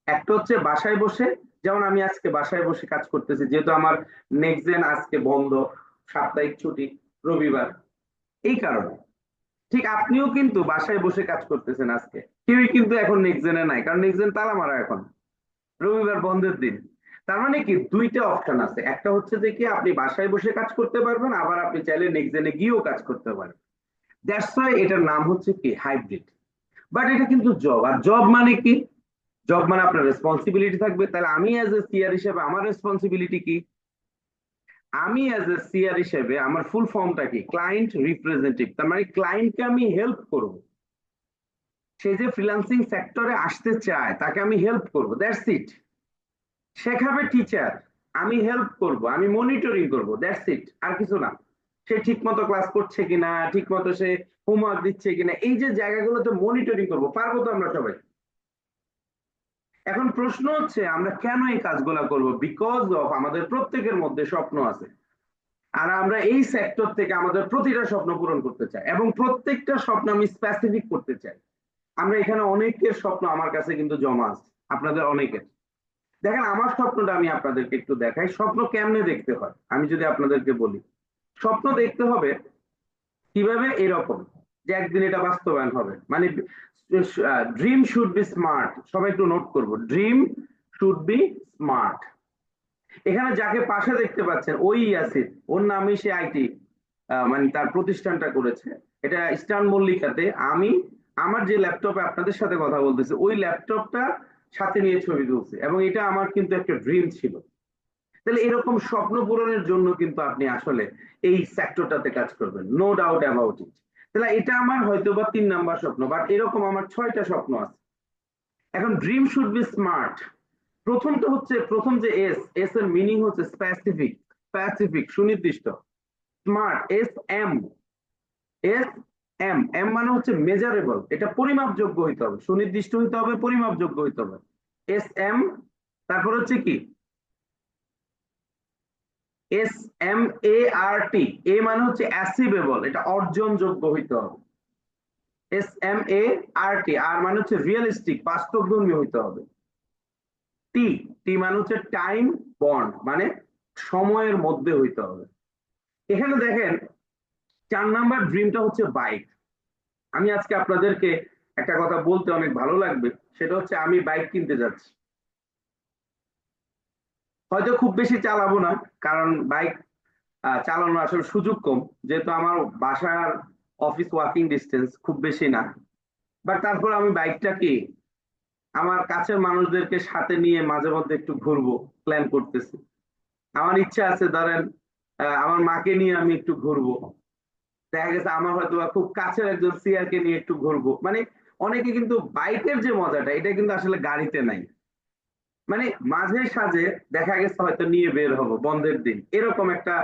একটা হচ্ছে বাসায় বসে, যেমন আমি আজকে বাসায় বসে কাজ করতেছি, যেহেতু আমার নেক্সটজেন আজকে বন্ধ, সাপ্তাহিক ছুটি, রবিবার, এই কারণে। ঠিক আপনিও কিন্তু বাসায় বসে কাজ করতেছেন আজকে, কেউই কিন্তু এখন নেক্সটজেনে নাই, কারণ নেক্সটজেন তালা মারা এখন, রবিবার বন্ধের দিন। তার মানে কি দুইটা অপশন আছে, একটা হচ্ছে যে কি আপনি বাসায় বসে কাজ করতে পারবেন, আবার আপনি চাইলে নেক্সটজেনে গিয়েও কাজ করতে পারেন। দ্যাটস ওয়াই এটার নাম হচ্ছে কি হাইব্রিড। বাট এটা কিন্তু জব, আর জব মানে কি? জব মানে আপনার রেসপন্সিবিলিটি থাকবে। তাহলে আমি অ্যাজ এ সিআর হিসেবে আমার রেসপন্সিবিলিটি কি? আমি অ্যাজ এ সিআর হিসেবে আমার ফুল ফর্মটা কি? Client representative. তার মানে ক্লায়েন্টকে আমি হেল্প করব, সে যে ফ্রিল্যান্সিং সেক্টরে আসতে চায় তাকে আমি হেল্প করব, দ্যাটস ইট। শেখাবে টিচার, আমি হেল্প করব, আমি মনিটরিং করব, দ্যাটস ইট, আর কিছু না। সে ঠিক মতো ক্লাস করছে কিনা, ঠিক মতো সে হোমওয়ার্ক দিচ্ছে কিনা, এই যে জায়গাগুলোতে মনিটরিং করব, পারবো তো আমরা সবাই? এখন প্রশ্ন হচ্ছে আমরা কেন এই কাজগুলা করব? বিকজ অফ আমাদের প্রত্যেকের মধ্যে স্বপ্ন আছে, আর আমরা এই সেক্টর থেকে আমাদের প্রতিটা স্বপ্ন পূরণ করতে চাই, এবং প্রত্যেকটা স্বপ্ন আমি স্পেসিফিক করতে চাই। আমরা এখানে অনেকের স্বপ্ন আমার কাছে কিন্তু জমা আছে, আপনাদের অনেকের। দেখেন আমার স্বপ্নটা আমি আপনাদেরকে একটু দেখাই, স্বপ্ন কেমনে দেখতে হয় আমি যদি আপনাদেরকে বলি। স্বপ্ন দেখতে হবে কিভাবে, এরকম যে একদিন এটা বাস্তবায়ন হবে, মানে ড্রিম শুড বি স্মার্ট। সবাই একটু নোট করবো, ড্রিম শুড বি স্মার্ট। এখানে যাকে পাশে দেখতে পাচ্ছেন ওই ইয়াসির, ওর নামই সে আইটি, মানে তার প্রতিষ্ঠানটা করেছে। এটা ইস্টার্ন মল্লিকাতে। আমি আমার যে ল্যাপটপে আপনাদের সাথে কথা বলতেছি ওই ল্যাপটপটা সাথে নিয়ে ছবি তুলছি, এবং এটা আমার কিন্তু একটা ড্রিম ছিল। তাহলে এরকম স্বপ্ন পূরণের জন্য কিন্তু আপনি আসলে এই সেক্টরটাতে কাজ করবেন, নো ডাউট অ্যাবাউট ইট। তাহলে এটা আমার হয়তো বা 3 নাম্বার স্বপ্ন, বাট এরকম আমার 6টা স্বপ্ন আছে। এখন ড্রিম শুড বি স্মার্ট, প্রথমটা হচ্ছে, প্রথম যে এস, এস এর মিনিং হচ্ছে স্পেসিফিক, স্পেসিফিক সুনির্দিষ্ট। Smart, S M, S M, M মানে হচ্ছে মেজারেবল, এটা পরিমাপযোগ্য হইতে হবে, সুনির্দিষ্ট হইতে হবে, পরিমাপযোগ্য হইতে হবে। এস এম, তারপর হচ্ছে কি এস এম এ আর টি, এ মানে হচ্ছে অ্যাচিভেবল, এটা অর্জনযোগ্য হইতে হবে। এস এম এ আর টি, আর মানে হচ্ছে রিয়েলিস্টিক, বাস্তবধর্মী হইতে হবে। টি, টি মানে হচ্ছে টাইম বন্ড, মানে সময়ের মধ্যে হইতে হবে। এখানে দেখেন 4 নাম্বার ড্রিমটা হচ্ছে বাইক। আমি আজকে আপনাদেরকে একটা কথা বলতে অনেক ভালো লাগবে, সেটা হচ্ছে আমি বাইক কিনতে যাচ্ছি। হয়তো খুব বেশি চালাবো না, কারণ বাইক চালানোর আসলে সুযোগ কম, যেহেতু আমার বাসার অফিস ওয়াকিং ডিস্টেন্স খুব বেশি না। বাট তারপর আমি বাইকটা কি আমার কাছের মানুষদেরকে সাথে নিয়ে মাঝে মধ্যে একটু ঘুরবো প্ল্যান করতেছি। আমার ইচ্ছা আছে, ধরেন আমার মাকে নিয়ে আমি একটু ঘুরবো। দেখা গেছে আমার হয়তো বা খুব কাছের একজন সিয়ারকে নিয়ে একটু ঘুরবো। মানে অনেকে কিন্তু বাইকের যে মজাটা এটা কিন্তু আসলে গাড়িতে নাই। মানে মাঝে সাঝে দেখা গেছে হয়তো নিয়ে বের হবো বন্ধের দিন, এরকম একটা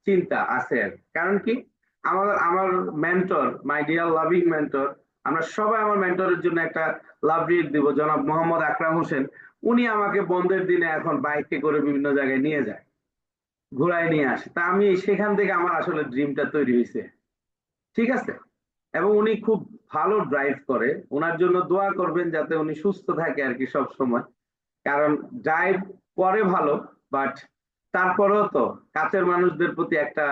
চিন্তা আছে আর কি। কারণ কি, আমার আমার mentor, my dear loving mentor, আমরা সবাই আমার মেন্টরের জন্য একটা লাভ রিয়েক্ট দিব, জনাব মোহাম্মদ আকরাম হোসেন। উনি আমাকে বন্ধের দিনে এখন বাইকে করে বিভিন্ন জায়গায় নিয়ে যায়, ঘুরায় নিয়ে আসে। তা আমি সেখান থেকে আমার আসলে ড্রিমটা তৈরি হয়েছে, ঠিক আছে। এবং উনি খুব ভালো ড্রাইভ করে, ওনার জন্য দোয়া করবেন যাতে উনি সুস্থ থাকে আর কি সব সময়। কারণ ড্রাইভ করে ভালো, বাট তারপরেও তো কাছের মানুষদের প্রতি একটা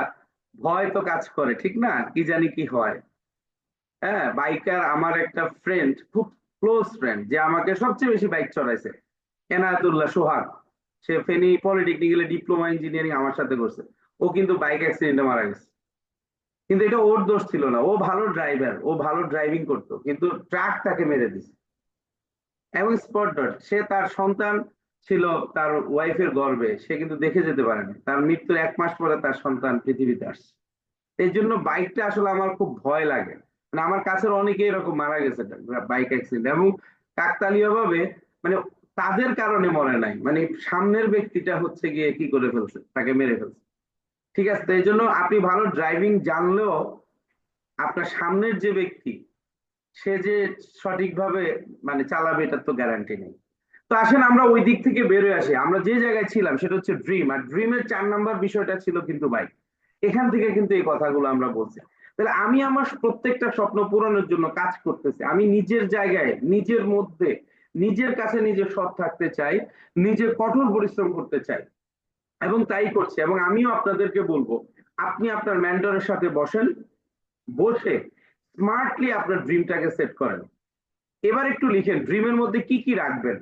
ভয় তো কাজ করে, ঠিক না? কি জানি কি হয়। হ্যাঁ, বাইকার আমার একটা ফ্রেন্ড, খুব ক্লোজ ফ্রেন্ড, যে আমাকে সবচেয়ে বেশি বাইক চড়াইছে, এনায়েতুল্লাহ সোহাগ। সে ফেনী পলিটেকনিক্যালে ডিপ্লোমা ইঞ্জিনিয়ারিং আমার সাথে করছে। ও কিন্তু বাইক অ্যাক্সিডেন্টে মারা গেছে। কিন্তু এটা ওর দোষ ছিল না, ও ভালো ড্রাইভার, ও ভালো ড্রাইভিং করতো, কিন্তু ট্রাক তাকে মেরে দিছে। এবং স্পট ডেড, সে তার সন্তান ছিল তার ওয়াইফের গর্ভে, সে কিন্তু দেখে যেতে পারেনি, তার মৃত্যুর 1 মাস পরে তার সন্তান পৃথিবীতে আসছে। এই জন্য বাইকটা আসলে আমার খুব ভয় লাগে। মানে আমার কাছের অনেকে এরকম মারা গেছে বাইক অ্যাক্সিডেন্ট, এবং কাকতালীয় ভাবে, মানে তাদের কারণে মরে নাই, মানে সামনের ব্যক্তিটা হচ্ছে গিয়ে কি করে ফেলছে, তাকে মেরে ফেলছে। ঠিক আছে, তো এই জন্য আপনি ভালো ড্রাইভিং জানলেও আপনার সামনের যে ব্যক্তি, সে যে সঠিকভাবে মানে চালাবে এটার তো গ্যারান্টি নেই। তো আসেন আমরা ওই দিক থেকে বেরোয় আসি, আমরা যে জায়গায় ছিলাম সেটা হচ্ছে ড্রিম, আর ড্রিমের 4 নাম্বার বিষয়টা ছিল কিন্তু বাইক। এখান থেকে কিন্তু এই কথাগুলো আমরা বলছি। তাহলে আমি আমার প্রত্যেকটা স্বপ্ন পূরণের জন্য কাজ করতেছি, আমি নিজের জায়গায়, নিজের মধ্যে, নিজের কাছে নিজে সৎ থাকতে চাই, নিজে কঠোর পরিশ্রম করতে চাই, এবং তাই করছি। এবং আমিও আপনাদেরকে বলবো, আপনি আপনার মেন্টরের সাথে বসেন, বসে স্মার্টলি আপনার ড্রিমটাকে সেট করেন। এবার একটু লিখেন ড্রিমের মধ্যে কি কি রাখবেন।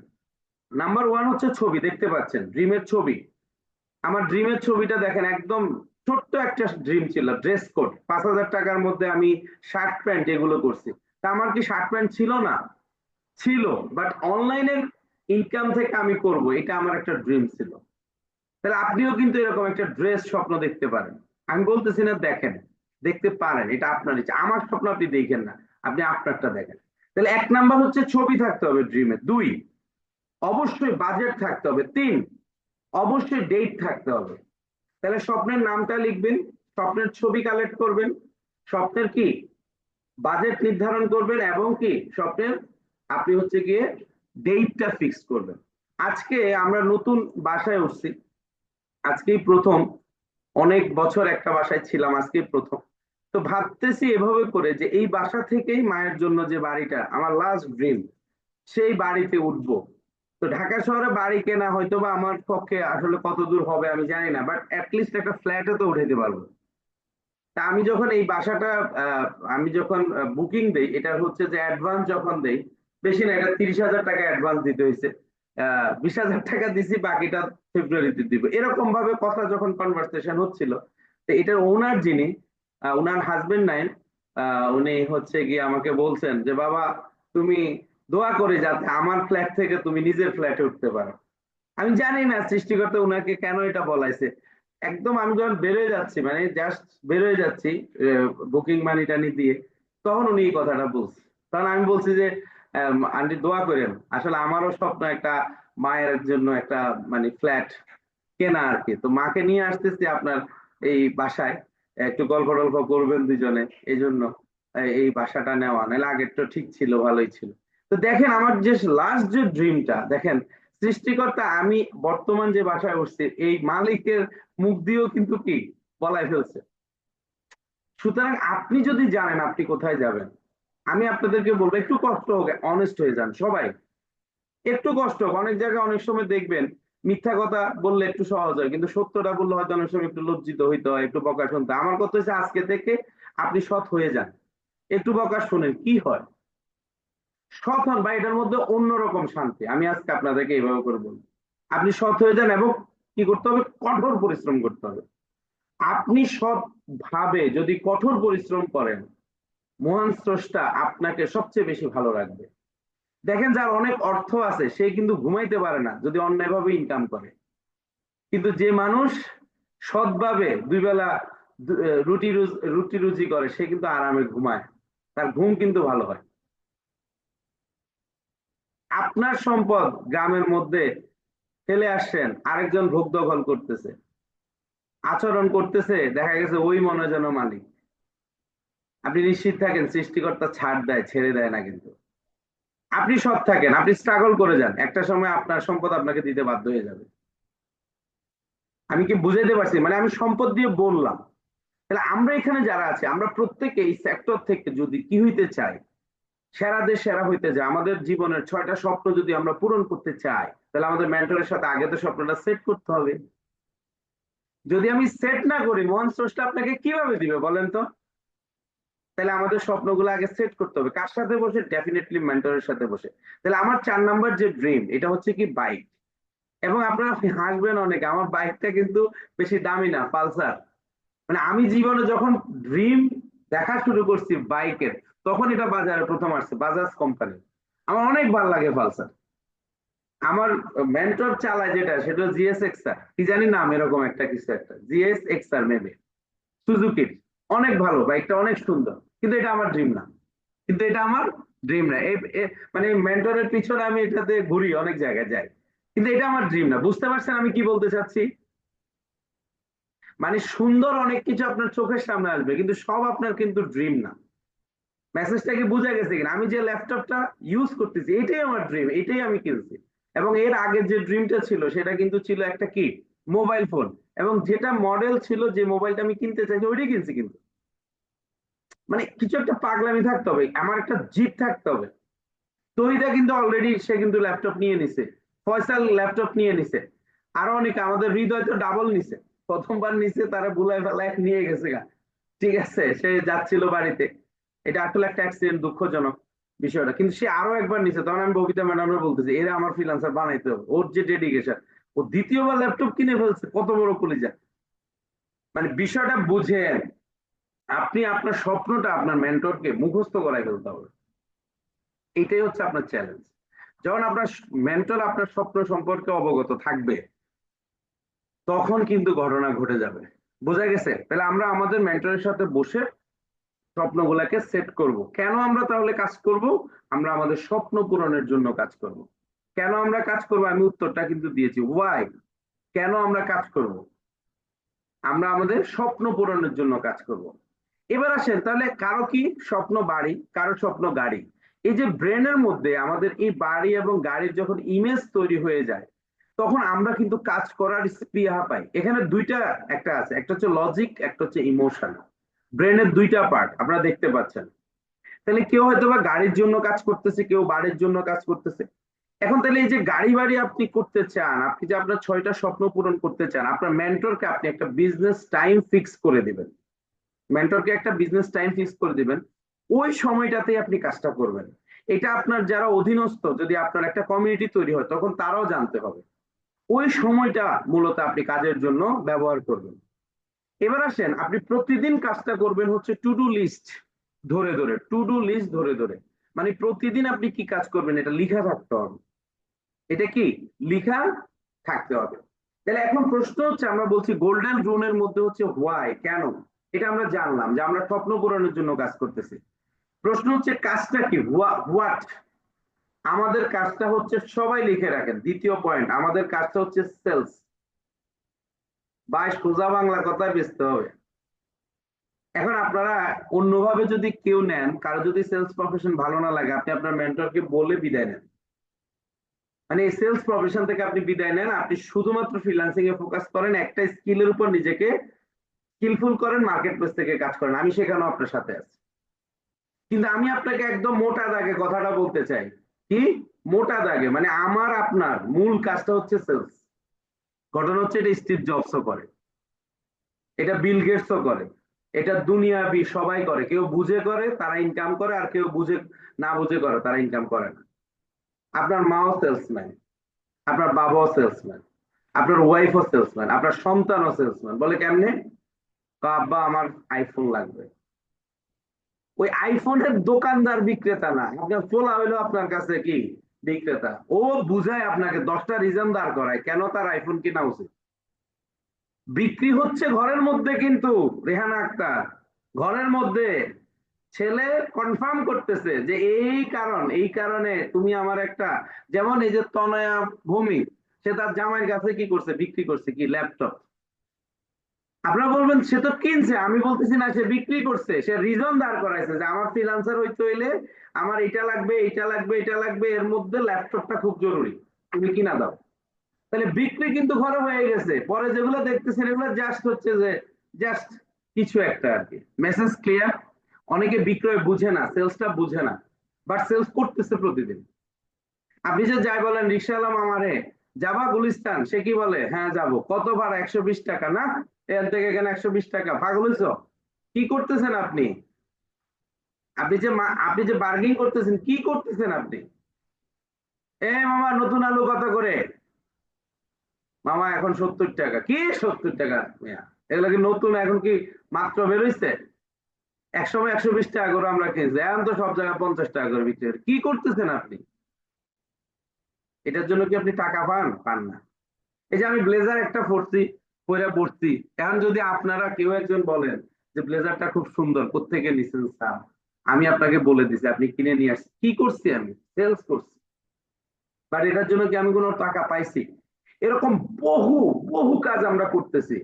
নাম্বার 1 হচ্ছে ছবি, দেখতে পাচ্ছেন ড্রিমের ছবি। আমার ড্রিমের ছবিটা দেখেন, একদম ছোট্ট একটা ড্রিম ছিল, ড্রেস কোড, 5,000 টাকার মধ্যে আমি শার্ট প্যান্ট এগুলো করছি। তা আমার কি শার্ট প্যান্ট ছিল না? ছিল, বাট অনলাইনের ইনকাম থেকে আমি করব, এটা আমার একটা ড্রিম ছিল। তাহলে আপনিও কিন্তু এরকম একটা ড্রেস স্বপ্ন দেখতে পারেন। আমি বলতেছি না দেখেন, দেখতে পারেন, এটা আপনার ইচ্ছা। আমার স্বপ্ন আপনি দেখেন না, আপনি আপনারটা দেখেন। তাহলে 1 নাম্বার হচ্ছে ছবি থাকতে হবে ড্রিমে। 2, অবশ্যই বাজেট থাকতে হবে। 3, অবশ্যই ডেট থাকতে হবে। তাহলে স্বপ্নের নামটা লিখবেন, স্বপ্নের ছবি কালেক্ট করবেন, স্বপ্নের কি বাজেট নির্ধারণ করবেন, এবং কি স্বপ্নের আপনি হচ্ছে গিয়ে ডেটটা ফিক্স করবেন। আজকে আমরা নতুন বাসায় উঠছি, আজকেই প্রথম, অনেক বছর একটা বাসায় ছিলাম, আজকেই প্রথম। তো ভাবতেছি এভাবে করে যে এই বাসা থেকেই মায়ের জন্য যে বাড়িটা আমার লাস্ট ড্রিম, সেই বাড়িতে উঠবো। তো ঢাকা শহরে বাড়ি কেনা হয়তো বা আমার পক্ষে আসলে কত দূর হবে আমি জানি না, বাট অ্যাটলিস্ট একটা ফ্ল্যাটে তো উঠাইতে পারবো। তা আমি যখন এই বাসাটা আহ, আমি যখন বুকিং দেই, এটা হচ্ছে যে অ্যাডভান্স যখন দেই, বেশি না, এটা 30,000 টাকা অ্যাডভান্স দিতে হয়েছে। 20,000 টাকা দিছি, বাকিটা ফেব্রুয়ারিতে দিব, এরকম ভাবে কথা যখন কনভারসেশন হচ্ছিল। তো এটার ওনার যিনি, ওনার হাজবেন্ড নাই, উনি হচ্ছে গিয়ে আমাকে বলছেন যে বাবা, তুমি দোয়া করে যাতে আমার ফ্ল্যাট থেকে তুমি নিজের ফ্ল্যাটে উঠতে পারো। আমি জানি না সৃষ্টিকর্তা উনাকে কেন এটা বলাইছে। একদম আমি যখন বেরোয় যাচ্ছি, মানে জাস্ট বেরোয় যাচ্ছি বুকিং মানি টানি দিয়ে, তখন উনি এই কথাটা বলছে। তখন আমি বলছি যে আন্টি দোয়া করেন, আসলে আমারও স্বপ্ন একটা মায়ের জন্য একটা মানে ফ্ল্যাট কেনা আর কি। তো মাকে নিয়ে আসতেছি আপনার এই বাসায়, একটু গল্প টল্প করবেন দুজনে, এই জন্য এই বাসাটা নেওয়া, নাহলে আগের তো ঠিক ছিল, ভালোই ছিল। তো দেখেন আমার যে লাস্ট যে ড্রিমটা, দেখেন সৃষ্টিকর্তা আমি বর্তমান যে বাসায় উঠছি এই মালিকের মুখ দিয়েও কিন্তু কি বলাই ফেলছে। সুতরাং আপনি যদি জানেন আপনি কোথায় যাবেন, আমি আপনাদেরকে বলবো একটু কষ্ট হোক, অনেস্ট হয়ে যান সবাই। একটু কষ্ট হোক, অনেক জায়গায় অনেক সময় দেখবেন মিথ্যা কথা বললে একটু সহজ হয়, কিন্তু সত্যটা বললে হয়তো অনেক সময় একটু লজ্জিত হইতে হয়, একটু বকা শুনতে হয়। আমার কথা হচ্ছে আজকে থেকে আপনি সৎ হয়ে যান, একটু বকা শুনেন কি হয়, সৎ হন ভাই, এটার মধ্যে অন্যরকম শান্তি। আমি আজকে আপনাদেরকে এইভাবে করে বলবো, আপনি সৎ হয়ে যান এবং কি করতে হবে, কঠোর পরিশ্রম করতে হবে। আপনি সৎ ভাবে যদি কঠোর পরিশ্রম করেন, মহান স্রষ্টা আপনাকে সবচেয়ে বেশি ভালো রাখবে। দেখেন যার অনেক অর্থ আছে সে কিন্তু ঘুমাইতে পারে না যদি অন্যায়ভাবে ইনকাম করে, কিন্তু যে মানুষ সৎভাবে দুই বেলা রুটি রুজি করে সে কিন্তু আরামে ঘুমায়, তার ঘুম কিন্তু ভালো হয়। আপনার সম্পদ গ্রামের মধ্যে ফেলে আসছেন, আরেকজন ভোগ দখল করতেছে, আচরণ করতেছে, দেখা গেছে ওই মনে যেন মালিক। আপনি নিশ্চিত থাকেন সৃষ্টিকর্তা ছাড় দেয়, ছেড়ে দেয় না কিন্তু। আপনি সৎ থাকেন, আপনি স্ট্রাগল করে যান, একটা সময় আপনার সম্পদ আপনাকে দিতে বাধ্য হয়ে যাবে। আমি কি বুঝাইতে পারছি? মানে আমি সম্পদ দিয়ে বললাম। তাহলে আমরা এখানে যারা আছি আমরা প্রত্যেকে এই সেক্টর থেকে যদি কি হইতে চাই, সেরাদের সেরা হইতে চাই, আমাদের জীবনের 6টা স্বপ্ন যদি আমরা পূরণ করতে চাই, তাহলে আমাদের মেন্টরের সাথে আগে তো স্বপ্নটা সেট করতে হবে। যদি আমি সেট না করি, মহান স্রষ্টা আপনাকে কিভাবে দিবে বলেন তো? তাহলে আমাদের স্বপ্নগুলো আগে সেট করতে হবে, কার সাথে বসে? ডেফিনেটলি মেন্টরের সাথে বসে। তাহলে আমার 4 নাম্বার যে ড্রিম, এটা হচ্ছে কি বাইক। এবং আপনারা হাসবেন অনেকে, আমার বাইকটা কিন্তু বেশি দামি না, পালসার। মানে আমি জীবনে যখন ড্রিম দেখা শুরু করছি বাইকের, তখন এটা বাজারে প্রথম আসছে, বাজাজ কোম্পানি। আমার অনেক ভালো লাগে পালসার। আমার মেন্টর চালায় যেটা, সেটা জিএস এক্সআর, কি জানি নাম, এরকম একটা কিছু, একটা জিএস এক্সআর মেবি, সুজুকির। অনেক ভালো বাইকটা, অনেক সুন্দর, কিন্তু এটা আমার ড্রিম না। কিন্তু এটা আমার ড্রিম না মানে মেন্টরের পিছনে আমি এটাতে ঘুরি, অনেক জায়গায় যাই, কিন্তু এটা আমার ড্রিম না। বুঝতে পারছেন আমি কি বলতে চাচ্ছি? মানে সুন্দর অনেক কিছু আপনার চোখের সামনে আসবে, কিন্তু সব আপনার কিন্তু ড্রিম না। মেসেজটা কি বোঝা গেছে কিনা? আমি যে ল্যাপটপটা ইউজ করতেছি এটাই আমার ড্রিম, এটাই আমি কিনছি। এবং এর আগের যে ড্রিমটা ছিল সেটা কিন্তু ছিল একটা কি, মোবাইল ফোন। এবং যেটা মডেল ছিল, যে মোবাইলটা আমি কিনতে চাইছি ওইটাই কিনছি কিন্তু। মানে কিছু একটা পাগলামি থাকতে হবে, আমার একটা জিদ থাকতে হবে। তহিদা কিন্তু অলরেডি সে কিন্তু ল্যাপটপ নিয়ে নিছে, ফয়সাল ল্যাপটপ নিয়ে নিছে, আরো অনেকে, আমাদের হৃদয় তো ডাবল নিছে। প্রথমবার নিছে তারা বুলাই ফেলায় নিয়ে গেছে গা। ঠিক আছে, সে যাচ্ছিল বাড়িতে, এটা আসলে একটা অ্যাক্সিডেন্ট, দুঃখজনক বিষয়টা, কিন্তু সে আরো একবার নিছে। তখন আমি ববিতা ম্যাডামরা বলতেছি এরা আমার ফ্রিল্যান্সার বানাইতে হবে, ওর যে ডেডিকেশন, ও দ্বিতীয়বার ল্যাপটপ কিনে ফেলছে, কত বড় কলিজা। মানে বিষয়টা বুঝেন, আপনি আপনার স্বপ্নটা আপনার মেন্টরকে মুখস্থ করাই ফেলতে হবে। এটাই হচ্ছে আপনার চ্যালেঞ্জ। যখন আপনার মেন্টর আপনার স্বপ্ন সম্পর্কে অবগত থাকবে, তখন কিন্তু ঘটনা ঘটে যাবে। বোঝা গেছে? তাহলে আমরা আমাদের মেন্টরের সাথে বসে স্বপ্নগুলাকে সেট করব। কেন আমরা তাহলে কাজ করব? আমরা আমাদের স্বপ্ন পূরণের জন্য কাজ করব। কেন আমরা কাজ করব? আমি উত্তরটা কিন্তু দিয়েছি, ওয়াই। কেন আমরা কাজ করব? আমরা আমাদের স্বপ্ন পূরণের জন্য কাজ করব। এবার আসেন তাহলে, কারো কি স্বপ্ন বাড়ি, কারো স্বপ্ন গাড়ি। এই যে ব্রেনের মধ্যে আমাদের এই বাড়ি এবং গাড়ির যখন ইমেজ তৈরি হয়ে যায়, তখন আমরা কিন্তু কাজ করার স্পৃহা পাই। এখানে দুইটা একটা আছে, একটা হচ্ছে লজিক, একটা হচ্ছে ইমোশন। ব্রেনের দুইটা পার্ট আপনারা দেখতে পাচ্ছেন। তাহলে কেউ হয়তো বা গাড়ির জন্য কাজ করতেছে, কেউ বাড়ির জন্য কাজ করতেছে। এখন তাহলে এই যে গাড়ি বাড়ি আপনি করতে চান, আপনি যে আপনার 6টা স্বপ্ন পূরণ করতে চান, আপনার মেন্টরকে আপনি একটা বিজনেস টাইম ফিক্স করে দিবেন। মেন্টরকে একটা বিজনেস টাইম ফিক্স করে দিবেন, ওই সময়টাতেই আপনি কাজটা করবেন। এটা আপনার যারা অধীনস্থ, যদি আপনার একটা কমিউনিটি তৈরি হয়, তখন তারাও জানতে হবে। ওই সময়টা মূলত আপনি কাজের জন্য ব্যবহার করবেন। এবার আসেন, আপনি প্রতিদিন কাজটা করবেন হচ্ছে টু ডু লিস্ট ধরে ধরে, টু ডু লিস্ট ধরে ধরে। মানে প্রতিদিন আপনি কি কাজ করবেন এটা লিখা থাকতে হবে। এটা কি লিখা থাকতে হবে। তাহলে এখন প্রশ্ন হচ্ছে, আমরা বলছি গোল্ডেন রুনের মধ্যে হচ্ছে হোয়াই, কেন? এটা আমরা জানলাম যে আমরা স্বপ্ন পূরণের জন্য কাজ করতেছি। প্রশ্ন হচ্ছে কাজটা কি, হোয়াট? আমাদের কাজটা হচ্ছে, সবাই লিখে রাখেন, দ্বিতীয় পয়েন্ট, আমাদের কাজটা হচ্ছে সেলস। সোজা বাংলা কথায় বেচতে হবে। এখন আপনারা অন্যভাবে যদি কেউ নেন, কারো যদি সেলস প্রফেশন ভালো না লাগে, আপনি আপনার মেন্টরকে বলে বিদায় নেন। মানে এই সেলস প্রফেশন থেকে আপনি বিদায় নেন, আপনি শুধুমাত্র ফ্রিল্যান্সিং এ ফোকাস করেন, একটা স্কিলের উপর নিজেকে স্কিলফুল করেন, মার্কেট প্লেস থেকে কাজ করেন। আমি সেখানেও আপনার সাথে আছি। কিন্তু আমি আপনাকে একদম মোটা দাগে কথাটা বলতে চাই, কি মোটা দাগে, মানে আমার আপনার মূল কাজটা হচ্ছে সেলস। ঘটনা হচ্ছে এটা স্টিভ জবসও করে, এটা বিল গেটসও করে, এটা দুনিয়াবি সবাই করে। কেউ বুঝে করে তারা ইনকাম করে, আর কেউ বুঝে না বুঝে করে তারা ইনকাম করে না। আপনার মাও সেলসম্যান, আপনার বাবাও সেলসম্যান, আপনার ওয়াইফও সেলসম্যান, আপনার সন্তানও সেলসম্যান। বলে কেমনে? আব্বা আমার আইফোন লাগবে। ওই আইফোনের দোকানদার বিক্রেতা না, আপনার পোলা হইলো আপনার কাছে কি বিক্রেতা। ও বুঝায় আপনাকে 10টা রিজন দাঁড় করায় কেন তার আইফোন কেনা উচিত। বিক্রি হচ্ছে ঘরের মধ্যে, কিন্তু রেহানা আক্তার, ঘরের মধ্যে ছেলে কনফার্ম করতেছে যে এই কারণ, এই কারণে তুমি আমার একটা, যেমন এই যে তনয়া ভূমি, সে তার জামাইয়ের কাছে কি করছে, বিক্রি করছে কি ল্যাপটপ। আপনারা বলবেন সে তো কিনছে, আমি বলতেছি না, সে বিক্রি করছে। সে রিজন দাঁড় করাইছে যে আমার ফ্রিল্যান্সার হইতে হইলে আমার এটা লাগবে, এটা লাগবে, এটা লাগবে, এর মধ্যে ল্যাপটপটা খুব জরুরি, তুমি কিনা দাও। তাহলে বিক্রি কিন্তু ঘরে হয়ে গেছে। পরে যেগুলো দেখতেছেন এগুলো জাস্ট হচ্ছে যে জাস্ট কিছু একটা আর কি, মেসেজ ক্লিয়ার। অনেকে বিক্রয় বুঝে না, সেলসটা বুঝে না, বাট সেলস করতেছে প্রতিদিন। আপনি যে যাই বলেন, রিক্সাওয়ালা মামারে যাবা গুলিস্তান, সে কি বলে, হ্যাঁ যাবো। কত ভাড়া? 120 টাকা। না, এখান থেকে এখানে 120 টাকা। পাগল হইছ? কি করতেছেন আপনি? আপনি যে বার্গেনিং করতেছেন, কি করতেছেন আপনি? এ মামা, নতুন আলু কত করে? মামা এখন 70 টাকা। কি 70 টাকা? এগুলা কি নতুন? এখন কি মাত্র বেরোইছে? একসময় 120 টাকা করে আমরা কিনছি, এখন তো সব জায়গায় 50 টাকা করে বিক্রি হয়। কি করতেছেন আপনি? এটার জন্য কি আপনি টাকা পান? পান না। এই যে আমি ব্লেজার একটা পরছি, পরে পড়ছি, এখন যদি আপনারা কেউ একজন বলেন যে ব্লেজারটা খুব সুন্দর, কোত্থেকে নিছেন স্যার, আমি আপনাকে বলে দিছি, আপনি কিনে নিয়ে আসছি, কি করছি আমি? সেলস করছি। বাট এটার জন্য কি আমি কোনো টাকা পাইছি? এরকম বহু বহু কাজ আমরা করতেছি,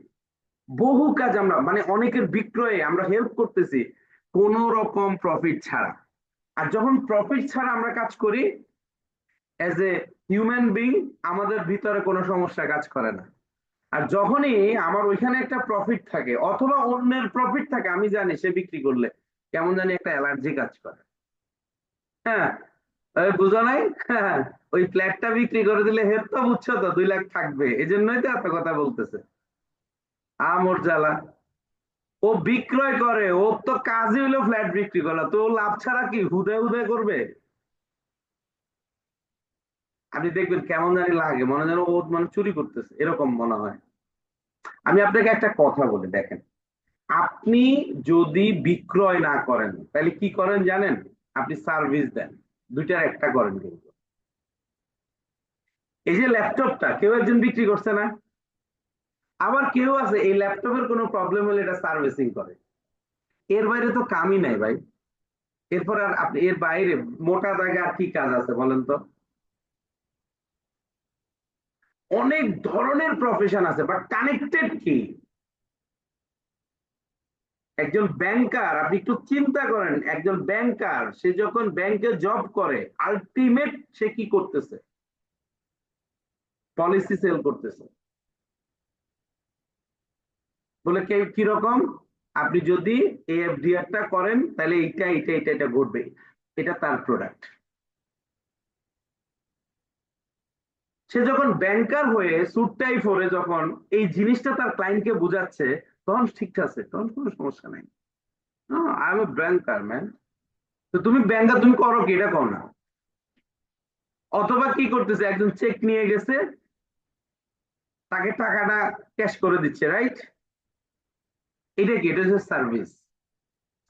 বহু কাজ আমরা, মানে অনেকের বিক্রয়ে আমরা হেল্প করতেছি কোন রকম প্রফিট ছাড়া। আর যখন প্রফিট ছাড়া আমরা কাজ করি, এজ এ হিউম্যান বিং, আমাদের ভিতরে কোনো সমস্যা কাজ করে না। আর যখনই আমার ওইখানে একটা প্রফিট থাকে অথবা অন্যের প্রফিট থাকে, আমি জানি সে বিক্রি করলে কেমন জানি একটা অ্যালার্জি কাজ করে। হ্যাঁ, বুঝো নাই? হ্যাঁ, ওই ফ্ল্যাটটা বিক্রি করে দিলে হের তো, বুঝছো তো, 2 লাখ থাকবে, এই জন্যই তো এত কথা বলতেছে। আমর জ্বালা। ও বিক্রয় করে, ওর তো কাজই হলো ফ্ল্যাট বিক্রি করা, তো ও লাভ ছাড়া কি হুদে হুদে করবে? আপনি দেখবেন কেমন জানি লাগে, মনে যেন ও মানে চুরি করতেছে, এরকম মনে হয়। আমি আপনাকে একটা কথা বলে দেখেন, আপনি যদি বিক্রয় না করেন তাহলে কি করেন জানেন? আপনি সার্ভিস দেন। দুইটার একটা করেন কিন্তু। এই যে ল্যাপটপটা কেউ একজন বিক্রি করছে না? আবার কেউ আছে এই ল্যাপটপের কোনো প্রবলেম হলে এটা সার্ভিসিং করে। এর বাইরে তো কামই নাই ভাই। এরপর আর আপনি এর বাইরে মোটা দাগে আর কি কাজ আছে বলেন তো? অনেক ধরনের প্রফেশন আছে, বাট কানেক্টেড কি? একজন ব্যাংকার, আপনি একটু চিন্তা করেন, একজন ব্যাংকার সে যখন ব্যাংকে জব করে আলটিমেট সে কি করতেছে? পলিসি সেল করতেছে। বলে কে কিরকম? আপনি যদি এই এফডিআরটা করেন তাহলে এটা ঘটবে, এটা তার প্রোডাক্ট। সে যখন ব্যাংকার হয়ে স্যুট টাই পরে যখন এই জিনিসটা তার ক্লায়েন্টকে বোঝাচ্ছে, তখন ঠিক আছে, তখন কোনো সমস্যা নাই। I M A banker man. তো তুমি ব্যাংকার, তুমি করো কি এটা করো না? অথবা কি করতেছে, একজন চেক নিয়ে গেছে, তাকে টাকাটা ক্যাশ করে দিচ্ছে, রাইট? এটা কি? এটা হচ্ছে সার্ভিস,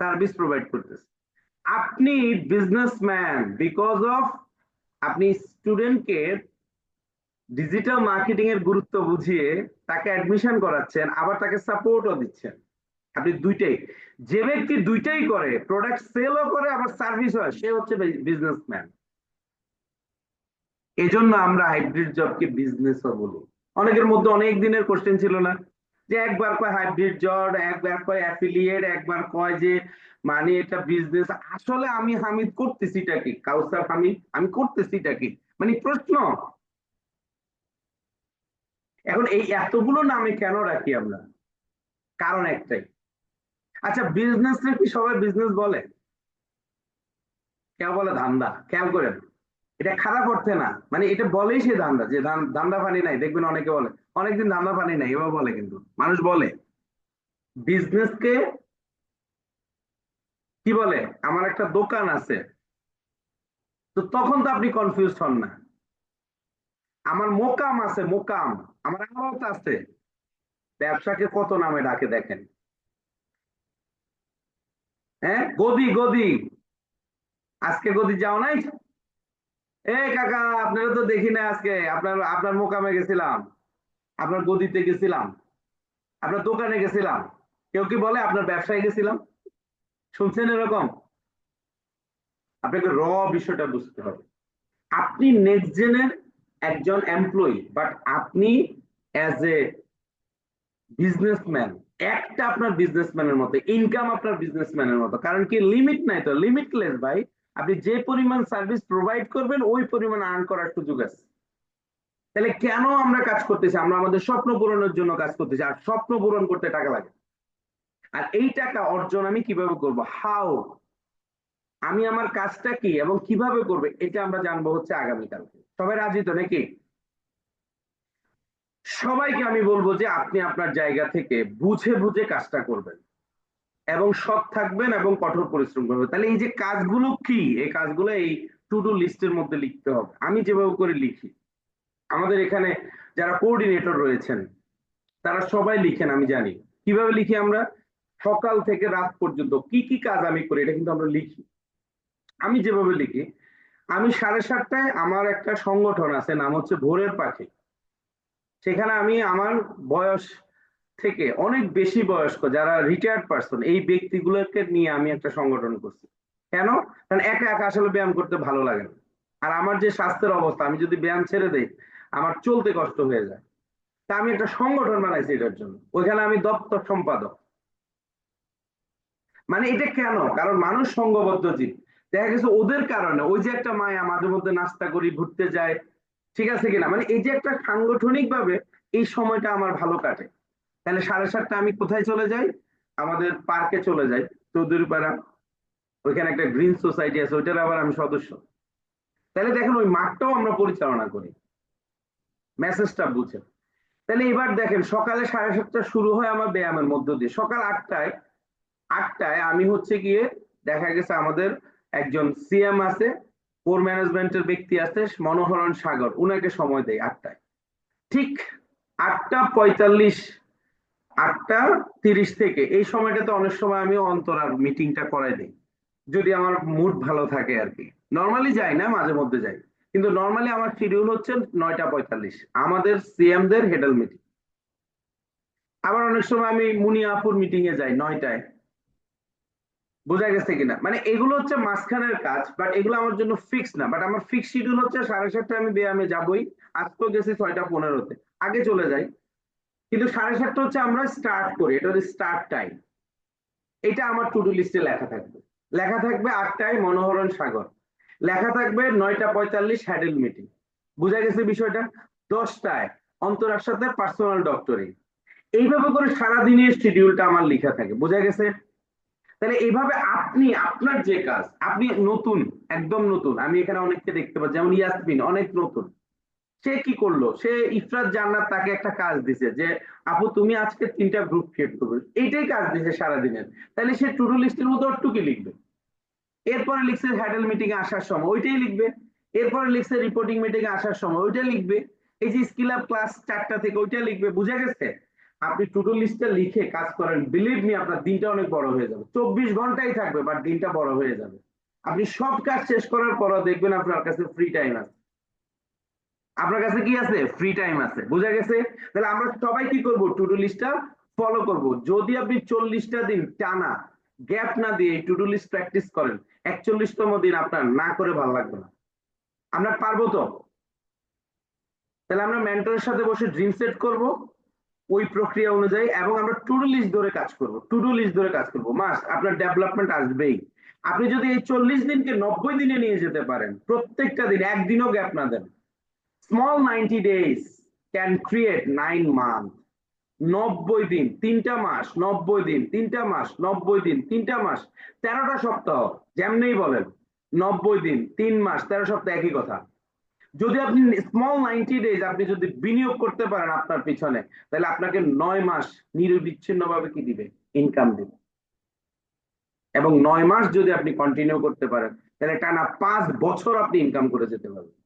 সার্ভিস প্রোভাইড করতেছে। আপনি বিজনেসম্যান, বিকজ অফ আপনি স্টুডেন্টকে ডিজিটাল মার্কেটিং এর গুরুত্ব বুঝিয়ে তাকে অ্যাডমিশন করাচ্ছেন, আবার তাকে সাপোর্টও দিচ্ছেন। আপনি দুইটাই, যে ব্যক্তি দুইটাই করে, প্রোডাক্ট সেলও করে আবার সার্ভিস হয়, সে হচ্ছে বিজনেসম্যান। এই জন্য আমরা হাইব্রিড জবকে বিজনেসও বলি। অনেকের মধ্যে অনেক দিনের কোশ্চেন ছিল না, যে একবার কয় হাইব্রিড জব, একবার কয় অ্যাফিলিয়েট, একবার কয় যে মানে এটা বিজনেস। আসলে আমি হামিদ করতেছিটা কি? কাউসার হামিদ, আমি করতেছিটা কি? মানে প্রশ্ন। এখন এই এতগুলো নামে কেন রাখি আমরা? কারণ একটাই। আচ্ছা, বিজনেস কি সবাই বিজনেস বলে? কেউ বলে ধান্দা। খেয়াল করেন, এটা খারাপ অর্থে না, মানে এটা বলেই সে ধান্দা, যে ধান্দা পানি নাই। দেখবেন অনেকে বলে অনেকদিন ধান্দা পানি নাই, এবার বলে, কিন্তু মানুষ বলে বিজনেসকে কি বলে, আমার একটা দোকান আছে। তো তখন তো আপনি কনফিউজ হন না। আমার মোকাম আছে, মোকাম, আমার আড়ত আছে। ব্যবসাকে কত নামে ডাকে দেখেন। হ্যাঁ, গদি গদি। আজকে গদি যাও নাই? এই কাকা, আপনারা তো দেখি না আজকে, আপনার আপনার মোকামে গেছিলাম, আপনার গদিতে গেছিলাম, আপনার দোকানে গেছিলাম। কেউ কি বলে আপনার ব্যবসায় গেছিলাম? শুনছেন এরকম? আপনাকে বিষয়টা বুঝতে হবে। আপনি নেক্সট জেনের একজন এমপ্লয়ি, বাট আপনি অ্যাজ এ বিজনেসম্যান, একটা আপনার বিজনেসম্যানের মতো ইনকাম, আপনার বিজনেসম্যানের মতো। কারণ কি, লিমিট নাই তো, লিমিটলেস ভাই। আপনি যে পরিমাণ সার্ভিস প্রোভাইড করবেন ওই পরিমাণ আর্ন করার সুযোগ আছে। তাহলে কেন আমরা কাজ করতেছি? আমরা আমাদের স্বপ্ন পূরণের জন্য কাজ করতেছি, আর স্বপ্ন পূরণ করতে টাকা লাগে। আর এই টাকা অর্জন আমি কিভাবে করব, হাউ, আমি আমার কাজটা কি এবং কিভাবে করবে, এটা আমরা জানবো হচ্ছে আগামীকালকে। সবাই রাজি তো নাকি? সবাইকে আমি বলবো যে আপনি আপনার জায়গা থেকে বুঝে বুঝে কাজটা করবেন এবং সৎ থাকবেন এবং কঠোর পরিশ্রম করবেন। তাহলে এই যে কাজগুলো কি, এই কাজগুলো এই টু ডু লিস্টের মধ্যে লিখতে হবে। আমি যেভাবে করে লিখি, আমাদের এখানে যারা কোঅর্ডিনেটর রয়েছেন তারা সবাই লিখেন, আমি জানি কিভাবে লিখি। আমরা সকাল থেকে রাত পর্যন্ত কি কি কাজ আমি করি, এটা কিন্তু আমরা লিখি। আমি যেভাবে লিখি, আমি 7:30টায় আমার একটা সংগঠন আছে, নাম হচ্ছে ভোরের পাখি। সেখানে আমি আমার বয়স থেকে অনেক বেশি বয়স্ক যারা রিটায়ার্ড পার্সন, এই ব্যক্তিগুলোকে নিয়ে আমি একটা সংগঠন করছি। কেন? কারণ একা একা আসলে ব্যায়াম করতে ভালো লাগে না। আর আমার যে স্বাস্থ্যের অবস্থা, আমি যদি ব্যায়াম ছেড়ে দেই আমার চলতে কষ্ট হয়ে যায়। তা আমি একটা সংগঠন বানাইছি এটার জন্য, ওইখানে আমি দপ্তর সম্পাদক। মানে এটা কেন? কারণ মানুষ সঙ্গবদ্ধ জীব। দেখা গেছে ওদের কারণে, ওই যে একটা মায়া, মাঝে মধ্যে নাস্তা করি, ঘুরতে যায়, ঠিক আছে কিনা, মানে এই যে একটা সাংগঠনিক ভাবে এই সময়টা আমার ভালো কাটে। তাহলে 7:30 আমি কোথায় চলে যাই? আমাদের পার্কে চলে যাই, চৌধুরীপাড়া। ওইখানে একটা গ্রিন সোসাইটি আছে, ওইটার আবার আমি সদস্য। তাহলে দেখেন ওই মাঠটাও আমরা পরিচালনা করি, মেসেজটা বুঝে। তাহলে এবার দেখেন, সকালে 7:30 শুরু হয় আমার ব্যায়ামের মধ্য দিয়ে। সকাল 8টায় আমি হচ্ছে গিয়ে, দেখা গেছে আমাদের একজন সিএম আছে, কোর ম্যানেজমেন্টের ব্যক্তি আছে, মনোহরণ সাগর, উনাকে সময় দেয় 8টায়। ঠিক 8:45, 8:30 থেকে এই সময়টাতে অনেক সময় আমি অন্তরার মিটিংটা করাই দিই, যদি আমার মুড ভালো থাকে আর কি। নর্মালি যাই না, মাঝে মধ্যে যাই, কিন্তু নর্মালি আমার শিডিউল হচ্ছে 9:45, আমাদের সিএম দের হেডেল মিটিং। আবার অনেক সময় আমি মুনিয়াপুর মিটিং এ যাই 9টায়। বোঝা গেছে কিনা? মানে এগুলো হচ্ছে মাঝখানের কাজ, বাট এগুলো আমার জন্য ফিক্স না। বাট আমার ফিক্স শিডিউল হচ্ছে 7:30 আমি ব্যায়ামে যাবই। আজ তো গেছি 6:15, আগে চলে যাই। কিন্তু 7:30 হচ্ছে আমরা স্টার্ট করি, এটা হচ্ছে স্টার্ট টাইম। এটা আমার টু ডু লিস্টে লেখা থাকবে। লেখা থাকবে 8টায় মনোহরণ সাগর, লেখা থাকবে 9টা 45 হ্যাডেল মিটিং। বুঝা গেছে বিষয়টা? 10টায় অন্তরার সাথে পার্সোনাল ডক্টরে। এইভাবে করে সারাদিনের শিডিউলটা আমার লেখা থাকে। বোঝা গেছে? তাহলে এইভাবে আপনি আপনার যে কাজ, আপনি নতুন, একদম নতুন, আমি এখানে অনেককে দেখতে পাচ্ছি, যেমন ইয়াসমিন অনেক নতুন। সে কি করলো, সে ইফরাত জান্নাত তাকে একটা কাজ দিছে যে আপু তুমি আজকে 3টা গ্রুপ ক্রিয়েট করবে, এইটাই কাজ দিছে সারাদিনের। তাহলে সে টু ডু লিস্টের মধ্যে ওটুকি লিখবে। এরপরে লিখছে হ্যাডেল মিটিং এ আসার সময় ওইটাই লিখবে। এরপরে লিখছে রিপোর্টিং মিটিং এ আসার সময় ওইটা লিখবে। এই যে স্কিল আপ ক্লাস 4টা থেকে ওইটা লিখবে। বুঝা গেছে? আপনি টু ডু লিস্টটা লিখে কাজ করেন, বিলিভ মি আপনার দিনটা অনেক বড় হয়ে যাবে। 24 ঘন্টাই থাকবে বাট দিনটা বড় হয়ে যাবে। আপনি সব কাজ শেষ করার পরও দেখবেন আপনার কাছে ফ্রি টাইম আছে। আপনার কাছে কি আছে? ফ্রি টাইম আছে। বুঝা গেছে? তাহলে আমরা সবাই কি করব? টু ডু লিস্টটা ফলো করব। যদি আপনি 40টা দিন টানা গ্যাপ না দিয়ে টু ডু লিস্ট প্র্যাকটিস করেন, 41তম দিন আপনার না করে ভালো লাগবে না। আমরা পারবো তো? তাহলে আমরা মেন্টরের সাথে বসে ড্রিম সেট করব ওই প্রক্রিয়া অনুযায়ী, এবং আমরা টু ডু লিস্ট ধরে কাজ করব। টু ডু লিস্ট ধরে কাজ করব, মাস আপনার ডেভেলপমেন্ট আসবেই। আপনি যদি এই 40 দিনকে 90 দিনে নিয়ে যেতে পারেন, প্রত্যেকটা দিন একদিনও গ্যাপ না দেন, small 90 days can create 9 months। 90 দিন 3টা মাস, 90 দিন 3টা মাস, 90 দিন 3টা মাস, 13টা সপ্তাহ, যেমনি বলেন 90 দিন 3 মাস 13 সপ্তাহ একই কথা। যদি আপনি স্মল 90 days আপনি যদি বিনিয়োগ করতে পারেন আপনার পিছনে, তাহলে আপনাকে 9 মাস নিরবিচ্ছিন্ন ভাবে কি দিবে? ইনকাম দিবে। এবং 9 মাস যদি আপনি কন্টিনিউ করতে পারেন, তাহলে টানা 5 বছর আপনি ইনকাম করে যেতে পারবেন।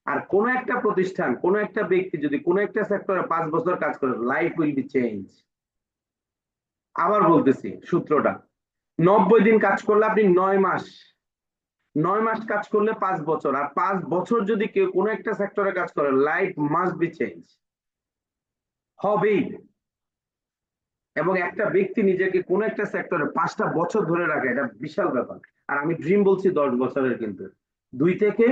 আর কোন একটা প্রতিষ্ঠান, কোন একটা ব্যক্তি যদি কোন একটা সেক্টরে 5 বছর কাজ করে, লাইফ উইল বি চেঞ্জ। আবার বলতেছি সূত্রটা, 90 দিন কাজ করলে আপনি 9 মাস, 9 মাস কাজ করলে 5 বছর, আর 5 বছর যদি কেউ কোনো একটা সেক্টরে কাজ করে, লাইফ মাস্ট বি চেঞ্জ, হবেই। এবং একটা ব্যক্তি নিজেকে কোন একটা সেক্টরে 5টা বছর ধরে রাখে, এটা বিশাল ব্যাপার। আর আমি ড্রিম বলছি 10 বছরের, কিন্তু 2 থেকে,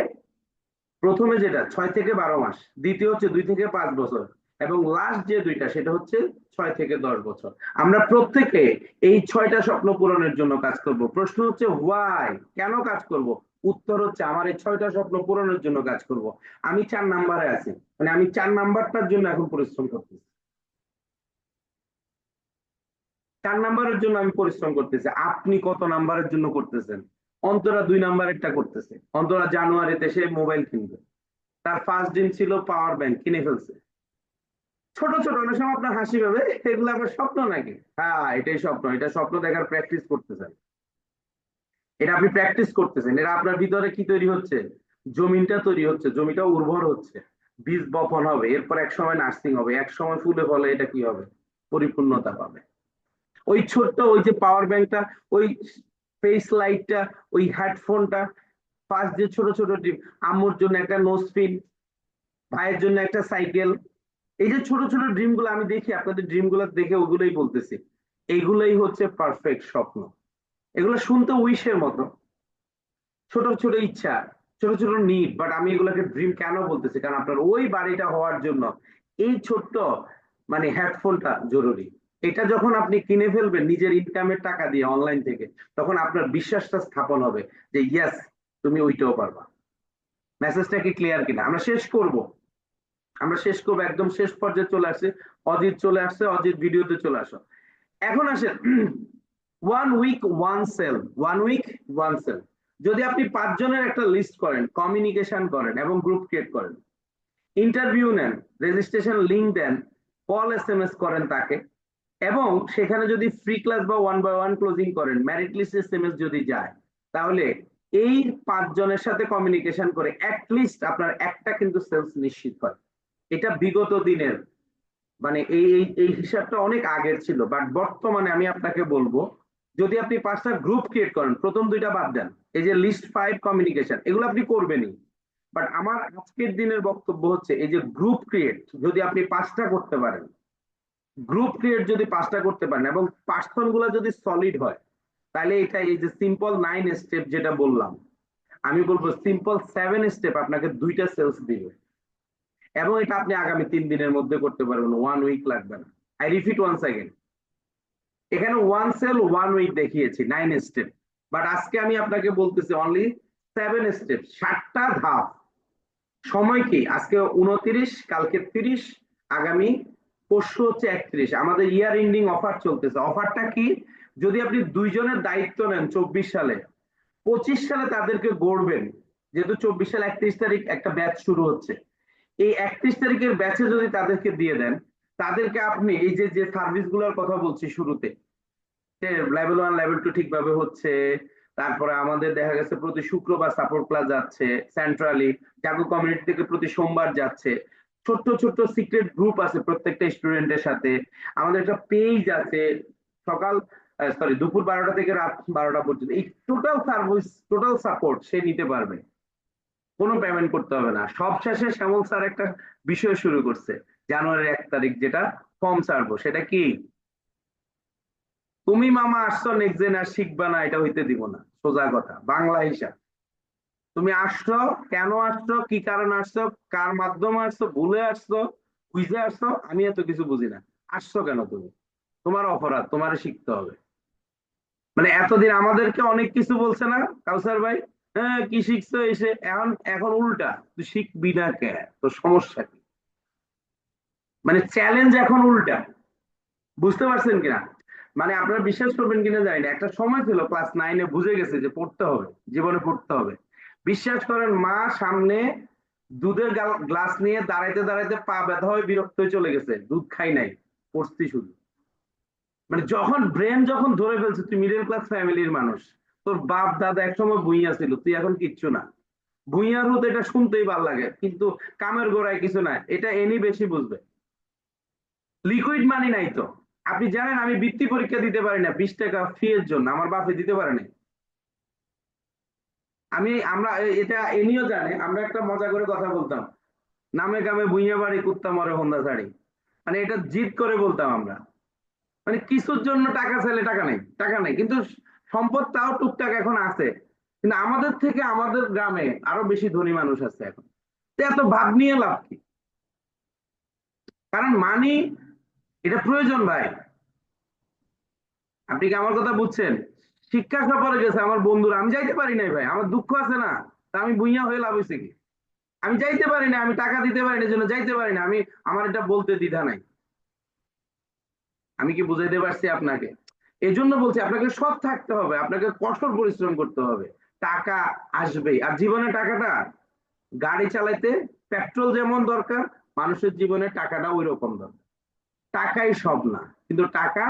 প্রথমে যেটা 6 থেকে 12 মাস, দ্বিতীয় হচ্ছে 2 থেকে 5 বছর, এবং লাস্ট যে দুইটা সেটা হচ্ছে 6 থেকে 10 বছর। আমরা প্রত্যেকে এই 6টা স্বপ্ন পূরণের জন্য কাজ করব। প্রশ্ন হচ্ছে হোয়াই, কেন কাজ করব? উত্তর হচ্ছে আমার এই 6টা স্বপ্ন পূরণের জন্য কাজ করব। আমি 4 নাম্বারে আছি, মানে আমি 4 নাম্বারটার জন্য এখন পরিশ্রম করতেছি। 4 নাম্বারের জন্য আমি পরিশ্রম করতেছি। আপনি কত নাম্বারের জন্য করতেছেন? অন্তরা 2 নাম্বারেরটা করতেছে। অন্তরা জানুয়ারিতে সে মোবাইল কিনবে, তার ফার্স্ট দিন ছিল পাওয়ার ব্যাংক, কিনে ফেলছে। ছোট ছোট, অনেক সময় আপনার হাসি পাবে, এগুলো আবার স্বপ্ন নাকি? হ্যাঁ, এটাই স্বপ্ন। এটা স্বপ্ন দেখার প্র্যাকটিস করতেছেন, এটা আপনি প্র্যাকটিস করতেছেন। এটা আপনার ভিতরে কি তৈরি হচ্ছে? জমিনটা তৈরি হচ্ছে, জমিটা উর্বর হচ্ছে, বীজ বপন হবে, এরপর এক সময় নার্সিং হবে, এক সময় ফুলে ফলে এটা কি হবে? পরিপূর্ণতা পাবে। ওই ছোট্ট ওই যে পাওয়ার ব্যাংকটা, ওই ফেস লাইটটা, ওই হেডফোনটা, ফার্স্ট যে ছোট ছোট টিপ, আম্মুর জন্য একটা নোজ পিন, ভাইয়ের জন্য একটা সাইকেল। এই যে ছোট ছোট ড্রিম গুলো আমি দেখি, আপনাদের ড্রিম গুলো দেখে ওগুলোই বলতেছি, এইগুলোই হচ্ছে পারফেক্ট স্বপ্ন। এগুলো শুনতে উইশের মতো, ছোট ছোট ইচ্ছা, ছোট ছোট নিড, বাট আমি এগুলোকে ড্রিম কেন বলতেছি? কারণ আপনার ওই বাড়িটা হওয়ার জন্য এই ছোট্ট মানে হেডফোনটা জরুরি। এটা যখন আপনি কিনে ফেলবেন নিজের ইনকামের টাকা দিয়ে অনলাইন থেকে, তখন আপনার বিশ্বাসটা স্থাপন হবে যে ইয়েস, তুমি ওইটাও পারবা। মেসেজটা কি ক্লিয়ার কিনা? আমরা শেষ করব, আমরা শেষ করবো, একদম শেষ পর্যায়ে চলে আসছে। অজিত চলে আসছে, অজিত ভিডিওতে চলে আসো। এখন আসেন 1 উইক 1 সেল, 1 উইক 1 সেল। যদি আপনি 5 জনের একটা লিস্ট করেন, কমিউনিকেশন করেন এবং গ্রুপ ক্রিয়েট করেন, ইন্টারভিউ নেন, রেজিস্ট্রেশন লিংক দেন, কল SMS করেন তাকে, এবং সেখানে যদি ফ্রি ক্লাস বা 1 by 1 ক্লোজিং করেন, মেরিট লিস্ট SMS যদি যায়, তাহলে এই 5 জনের সাথে কমিউনিকেশন করে অ্যাটলিস্ট আপনার একটা কিন্তু সেলস নিশ্চিত হয়। এটা বিগত দিনের, মানে এই হিসাবটা অনেক আগের ছিল, বাট বর্তমানে আমি আপনাকে বলবো, যদি আপনি 5টা গ্রুপ ক্রিয়েট করেন, প্রথম 2টা বাদ দেন, এই যে লিস্ট 5 কমিউনিকেশন, এগুলো আপনি করবেনই, বাট আমার আজকের দিনের বক্তব্য হচ্ছে এই যে গ্রুপ ক্রিয়েট যদি আপনি 5টা করতে পারেন, গ্রুপ ক্রিয়েট যদি 5টা করতে পারেন এবং পার্সন গুলা যদি সলিড হয়, তাহলে এটা এই যে সিম্পল 9 স্টেপ যেটা বললাম, আমি বলবো সিম্পল 7 স্টেপ আপনাকে 2টা সেলস দিবে। এবং এটা আপনি আগামী 3 দিনের মধ্যে করতে পারবেন, 1 উইক লাগবে না। আই রিপিট ওয়ান্স अगेन, এখানে 1 সেল 1 উইক দেখিয়েছি 9 স্টেপ, বাট আজকে আমি আপনাকে বলতেছি অনলি 7 স্টেপ, 7টা ধাপ। সময় কি? আজকে 29, কালকে 30, আগামী পরশু হচ্ছে 31। আমাদের ইয়ার এন্ডিং অফার চলতেছে। অফারটা কি? যদি আপনি 2 জনের দায়িত্ব নেন 24 সালে, 25 সালে তাদেরকে গড়বেন, যেহেতু 24 সালে 31 তারিখ একটা ব্যাচ শুরু হচ্ছে, এই 31 তারিখের ব্যাচে যদি তাদেরকে দিয়ে দেন, তাদেরকে আপনি এই যে যে সার্ভিস গুলোর কথা বলছি শুরুতে, লেভেল 1 লেভেল 2 ঠিকভাবে হচ্ছে, তারপরে আমাদের দেখা গেছে প্রতি শুক্রবার সাপোর্ট ক্লাস যাচ্ছে সেন্ট্রালি, জাগো কমিউনিটি থেকে প্রতি সোমবার যাচ্ছে, ছোট্ট ছোট্ট সিক্রেট গ্রুপ আছে প্রত্যেকটা স্টুডেন্টের সাথে, আমাদের একটা পেজ আছে, সকাল সরি দুপুর 12টা থেকে রাত 12টা পর্যন্ত এই টোটাল সার্ভিস, টোটাল সাপোর্ট সে নিতে পারবে, কোনো পেমেন্ট করতে হবে না। সব শেষে শ্যামল স্যার একটা বিষয় শুরু করছে জানুয়ারির 1 তারিখ, যেটা ফর্ম ছাড়বো। সেটা কি? তুমি মামা আসছো নেক্সট জেন আর শিখবা না, এটা হইতে দিব না। সোজা কথা, বাংলা হিসাব। তুমি আসছো, কেন আসছো, কি কারণ আসছো, কার মাধ্যমে আসছো, ভুলে আসছো, বুঝে আসছো, আমি এত কিছু বুঝি না। আসছো কেন তুমি? তোমার অপরাধ, তোমারে শিখতে হবে। মানে এতদিন আমাদেরকে অনেক কিছু বলছে না কাউসার ভাই, হ্যাঁ কি শিখছো এসে, এখন এখন উল্টা তুই শিখবি না কে, তো সমস্যা কি? মানে চ্যালেঞ্জ এখন উল্টা। বুঝতে পারছেন কিনা? মানে আপনারা বিশ্বাস করবেন কিনা জানি না, একটা সময় ছিল ক্লাস 9-এ বুঝে গেছে যে পড়তে হবে, জীবনে পড়তে হবে। বিশ্বাস করেন, মা সামনে দুধের গ্লাস নিয়ে দাঁড়াইতে দাঁড়াইতে পা ব্যথা হয়ে বিরক্ত হয়ে চলে গেছে, দুধ খাই নাই, পড়ছি শুধু। মানে যখন ব্রেন যখন ধরে ফেলছে তুই মিডল ক্লাস ফ্যামিলির মানুষ, তোর বাপ দাদা একসময় ভুইয়া ছিল, তুই এখন কিচ্ছু না। ভুইয়ার হতে এটা শুনতেই ভাল লাগে, কিন্তু কামের গোড়ায় কিছু না, এটা এনি বেশি বুঝবে। লিকুইড মানি নাই তো। আপনি জানেন আমি বৃত্তি পরীক্ষা দিতে পারি না 20 টাকা ফি এর জন্য, আমার বাপে দিতে পারে না। আমরা এটা এনিও জানে, আমরা একটা মজা করে কথা বলতাম, নামে কামে ভুইয়া বাড়ি কুত্তা মরে হন্দা ছাড়ি, মানে এটা জিদ করে বলতাম আমরা। মানে কিছুর জন্য টাকা চাইলে টাকা নেই, টাকা নেই, কিন্তু সম্পদ তাও টুকটাক এখন আছে। কিন্তু আমাদের থেকে আমাদের গ্রামে আরো বেশি ধনী মানুষ আছে এখন। তো এত ভাব নিয়ে লাভ কি? কারণ মানি এটা প্রয়োজন ভাই। আপনি কি আমার কথা বুঝছেন? শিক্ষা সফরে গেছে আমার বন্ধুরা, আমি যাইতে পারি নাই ভাই, আমার দুঃখ আছে না, তা আমি বুইয়া হয়ে লাভ হয়েছে কি? আমি যাইতে পারি না, আমি টাকা দিতে পারি না, জন্য যাইতে পারি না আমি। আমার এটা বলতে দ্বিধা নাই। আমি কি বুঝাইতে পারছি আপনাকে? এই জন্য বলছি আপনাকে সৎ থাকতে হবে, আপনাকে কঠোর পরিশ্রম করতে হবে। টাকা আসবেই। আর জীবনে টাকাটা, গাড়ি চালাইতে পেট্রোল যেমন দরকার, মানুষের জীবনে টাকাটা ওই রকম দরকার। টাকাই সব না, কিন্তু টাকা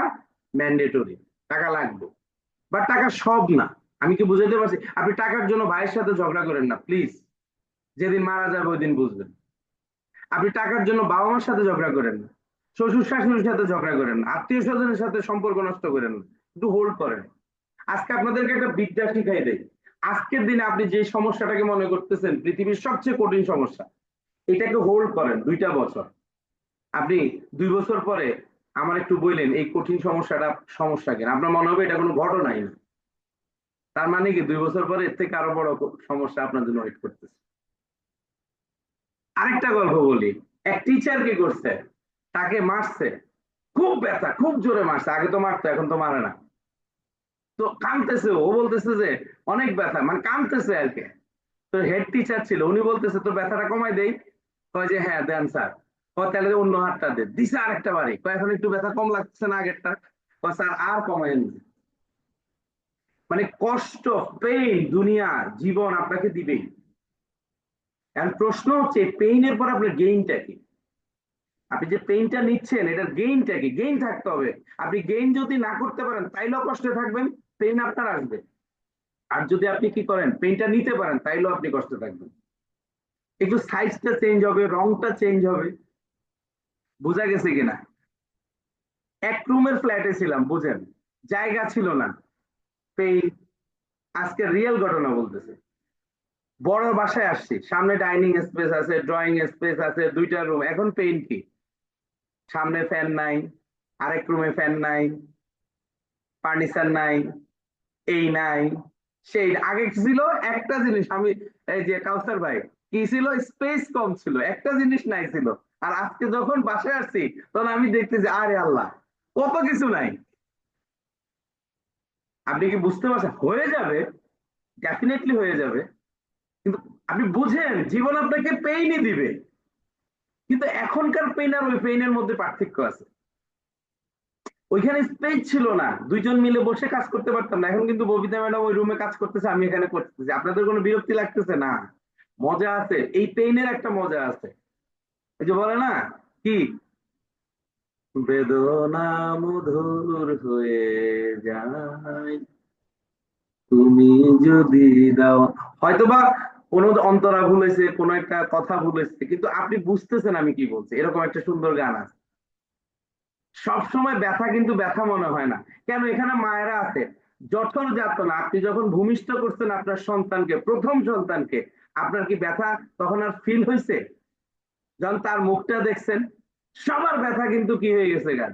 ম্যান্ডেটরি, টাকা লাগবে। বাট টাকা সব না। আমি কি বুঝাইতে পারছি? আপনি টাকার জন্য ভাইয়ের সাথে ঝগড়া করেন না প্লিজ, যেদিন মারা যাবে ওই দিন বুঝবেন। আপনি টাকার জন্য বাবা মার সাথে ঝগড়া করেন না, শ্বশুর শাশুড়ির সাথে ঝগড়া করেন না, আত্মীয় স্বজনের সাথে সম্পর্ক নষ্ট করেন না, একটু হোল্ড করেন। আজকে আপনাদেরকে একটা বিদ্যা শিখাই দেয়। আজকের দিনে আপনি যে সমস্যাটাকে মনে করতেছেন পৃথিবীর সবচেয়ে কঠিন সমস্যা, এটাকে হোল্ড করেন 2টা বছর। আপনি 2 বছর পরে আমার একটু বললেন এই কঠিন সমস্যাটা সমস্যা কেন, আপনার মনে হবে এটা কোনো ঘটনাই না। তার মানে কি 2 বছর পরে এর থেকে আরো বড় সমস্যা আপনার জন্য ওয়েট করতেছে। আরেকটা গল্প বলি। এক টিচার কি করছে, তাকে মারছে, খুব ব্যথা, খুব জোরে মারছে, আগে তো মারতো এখন তো মারে না। তো কাঁদতেছে, ও বলতেছে যে অনেক ব্যথা, মানে কাঁদতেছে আর কি। তো হেড টিচার ছিল, উনি বলতেছে তোর ব্যথাটা কমাই দেই। কয় যে হ্যাঁ দেন স্যার। কয় তাহলে অন্য হাতটা দে, দিছে আরেকটা বাড়ি, কয় এখন একটু ব্যথা কম লাগছে না আগেরটা, কয় স্যার আর কমাই। মানে কষ্ট, পেইন দুনিয়া জীবন আপনাকে দিবেই। এখন প্রশ্ন হচ্ছে পেইনের পর আপনার গেইনটা কি? আপনি যে পেইনটা নিচ্ছেন এটার গেইনটা কি? গেইন থাকতে হবে। আপনি গেইন যদি না করতে পারেন তাইলেও কষ্টে থাকবেন, পেইন আপনার আসবে। আর যদি আপনি কি করেন পেইনটা নিতে পারেন তাইলেও আপনি কষ্টে থাকবেন। একটু সাইজটা চেঞ্জ হবে, রংটা চেঞ্জ হবে। বোঝা গেছে কিনা? এক রুমের ফ্ল্যাটে ছিলাম, বুঝেন, জায়গা ছিল না, পেইন। আজকে রিয়েল ঘটনা বলতেছে। বড় বাসায় আসছি, সামনে ডাইনিং স্পেস আছে, ড্রয়িং স্পেস আছে, 2টা রুম, এখন পেইন কি? সামনে ফ্যান নাই, আরেক রুমে ফ্যান নাই, ফার্নিচার নাই, এই নাই, সেই আগে ছিল একটা জিনিস। আমি এই যে কাউসার ভাই, কি ছিল? স্পেস কম ছিল, একটা জিনিস নাই ছিল। আর আজকে যখন বাসায় আসছি তখন আমি দেখতেছি আরে আল্লাহ, কত কিছু নাই। আপনি কি বুঝতে পারছেন? হয়ে যাবে, ডেফিনেটলি হয়ে যাবে, কিন্তু আপনি বুঝেন জীবন আপনাকে পেইনই দিবে, কিন্তু এখনকার পেইন আর ওই পেইনের মধ্যে পার্থক্য আছে। ওইখানে স্পেস ছিল না, দুইজন মিলে বসে কাজ করতে পারতাম না। এখন কিন্তু ববিতা ম্যাডাম ওই রুমে কাজ করতেছে, আমি এখানে করতেছি, আপনাদের কোনো বিরক্তি লাগতেছে না? মজা আছে, এই পেইনের একটা মজা আছে। এই যে বলে না কি, বেদনা মধুর হয়ে যায় তুমি যদি দাও। হয়তোবা কোনো অন্তরা ভুলেছে, কোনো একটা কথা ভুলেছে, কিন্তু আপনি বুঝতেছেন আমি কি বলছি। এরকম একটা সুন্দর গান আছে। সবসময় ব্যথা কিন্তু ব্যথা মনে হয় না কেন? এখানে মায়েরা আছে, জঠর যাতনা। আপনি যখন ভূমিষ্ঠ করছেন আপনার সন্তানকে, প্রথম সন্তানকে, আপনার কি ব্যথা তখন আর ফিল হয়েছে? যখন তার মুখটা দেখছেন, সবার ব্যথা কিন্তু কি হয়ে গেছে গান,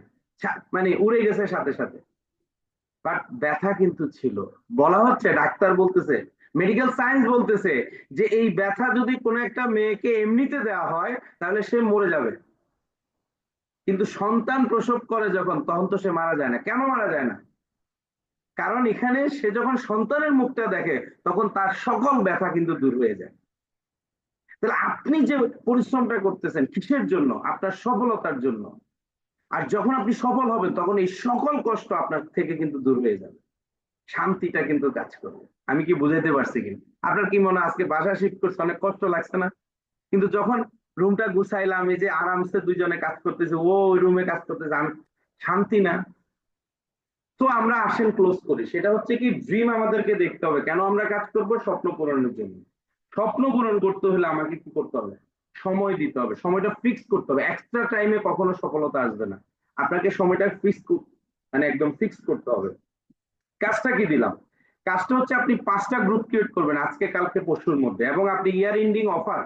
মানে উড়ে গেছে সাথে সাথে। বাট ব্যথা কিন্তু ছিল। বলা হচ্ছে, ডাক্তার বলতেছে, মেডিকেল সায়েন্স বলতেছে যে এই ব্যথা যদি কোনো একটা মেয়েকে এমনিতে দেওয়া হয় তাহলে সে মরে যাবে, কিন্তু সন্তান প্রসব করে যখন, তখন তো সে মারা যায় না। কেন মারা যায় না? কারণ এখানে সে যখন সন্তানের মুখটা দেখে তখন তার সকল ব্যথা কিন্তু দূর হয়ে যায়। তাহলে আপনি যে পরিশ্রমটা করতেছেন কিসের জন্য? আপনার সফলতার জন্য। আর যখন আপনি সফল হবেন তখন এই সকল কষ্ট আপনার থেকে কিন্তু দূর হয়ে যাবে, শান্তিটা কিন্তু কাজ করবে। আমি কি বুঝাইতে পারছি কিনা? আপনার কি মনে হয় আজকে বাসা শিফট করছে অনেক কষ্ট লাগছে না? কিন্তু যখন রুমটা গুছাইলাম, এই যে আরামসে দুইজনে কাজ করতেছে, ও ওই রুমে কাজ করতেছে, আমি শান্তি না? তো আমরা আসেন ক্লোজ করি, সেটা হচ্ছে কি, ড্রিম আমাদেরকে দেখতে হবে। কেন আমরা কাজ করব? স্বপ্ন পূরণের জন্য। স্বপ্ন পূরণ করতে হলে আমাকে কি করতে হবে? সময় দিতে হবে, সময়টা ফিক্স করতে হবে। এক্সট্রা টাইমে কখনো সফলতা আসবে না। আপনাকে সময়টা ফিক্স, মানে একদম ফিক্স করতে হবে। কাজটা কি দিলাম? কাজটা হচ্ছে আপনি 5টা গ্রুপ ক্রিয়েট করবেন আজকে কালকে পরশুর মধ্যে, এবং আপনি ইয়ার এন্ডিং অফার,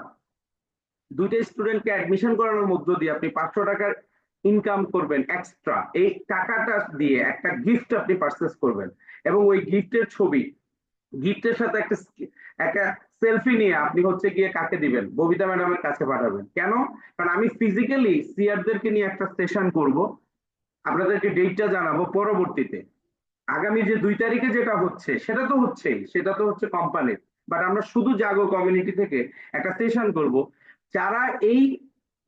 দুইটা স্টুডেন্টকে অ্যাডমিশন করানোর মধ্য দিয়ে আপনি 500 টাকার ইনকাম করবেন এক্সট্রা। এই টাকাটা দিয়ে একটা গিফট আপনি পারচেস করবেন, এবং ওই গিফটের ছবি, গিফটের সাথে একটা একটা সেলফি নিয়ে আপনি হচ্ছে গিয়ে কাকে দিবেন? ববিতা ম্যাডামের কাছে পাঠাবেন। কেন? কারণ আমি ফিজিক্যালি সিআরদেরকে নিয়ে একটা সেশন করব, আপনাদেরকে ডেটটা জানাবো পরবর্তীতে। আগামী যে 2 তারিখে যেটা হচ্ছে সেটা তো হচ্ছেই, সেটা তো হচ্ছে কোম্পানির। বাট আমরা শুধু জাগো কমিউনিটি থেকে একটা সেশন করব, যারা এই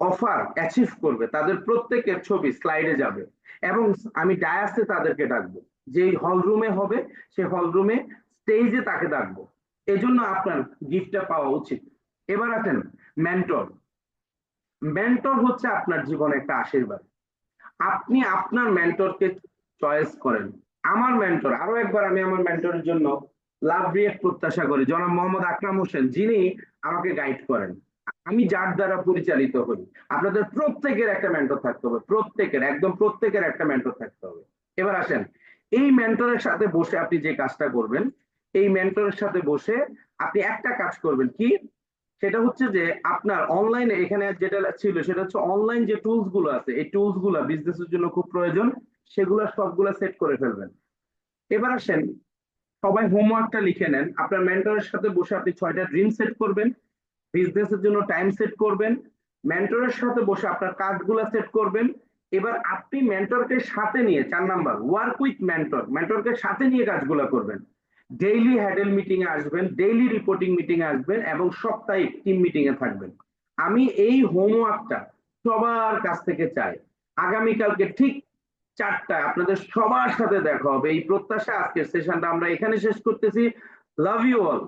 অফার অ্যাচিভ করবে তাদের প্রত্যেকের ছবি স্লাইডে যাবে, এবং আমি ডায়াসে তাদেরকে ডাকবো, যে হল রুমে হবে সেই হল রুমে স্টেজে তাকে ডাকবো। এজন্য আপনার গিফটটা পাওয়া উচিত। এবার আছেন মেন্টর। মেন্টর হচ্ছে আপনার জীবনে একটা আশীর্বাদ। আপনি আপনার মেন্টরকে চয়েস করেন। আমার মেন্টর, আরো একবার আমি আমার মেন্টরের জন্য লাভ রিয়েক্ট প্রত্যাশা করি, জনাব মোহাম্মদ আকরাম হোসেন, যিনি আমাকে গাইড করেন। আমি যার দ্বারা পরিচালিত হই। আপনাদের প্রত্যেকের একটা মেন্টর থাকতে হবে, প্রত্যেকের, একদম প্রত্যেকের একটা মেন্টর থাকতে হবে। এবার আসেন, এই মেন্টরের সাথে বসে আপনি যে কাজটা করবেন, এই মেন্টরের সাথে বসে আপনি একটা কাজ করবেন কি, সেটা হচ্ছে যে আপনার অনলাইনে, এখানে যেটা ছিল সেটা হচ্ছে অনলাইন যে টুলস গুলো আছে, এই টুলস গুলা বিজনেসের জন্য খুব প্রয়োজন, সেগুলো সবগুলা সেট করে ফেলবেন। এবার আসেন, সবাই হোমওয়ার্কটা লিখে নেন। আপনার মেন্টরের সাথে বসে আপনি 6টা ড্রিম সেট করবেন, বিজনেসের জন্য টাইম সেট করবেন, মেন্টরের সাথে বসে আপনার কাজগুলো সেট করবেন। এবার আপনি মেন্টরকে সাথে নিয়ে, 4 নাম্বার, ওয়ার্ক উইথ মেন্টর, মেন্টরকে সাথে নিয়ে কাজগুলো করবেন। ডেইলি হ্যাডেল মিটিং এ আসবেন, ডেইলি রিপোর্টিং মিটিং এ আসবেন, এবং সাপ্তাহিক টিম মিটিং এ থাকবেন। আমি এই হোমওয়ার্কটা সবার কাছ থেকে চাই। আগামীকালকে ঠিক 4টায় আপনাদের সবার সাথে দেখা হবে, এই প্রত্যাশা আজকের সেশনটা আমরা এখানে শেষ করতেছি। Love you all.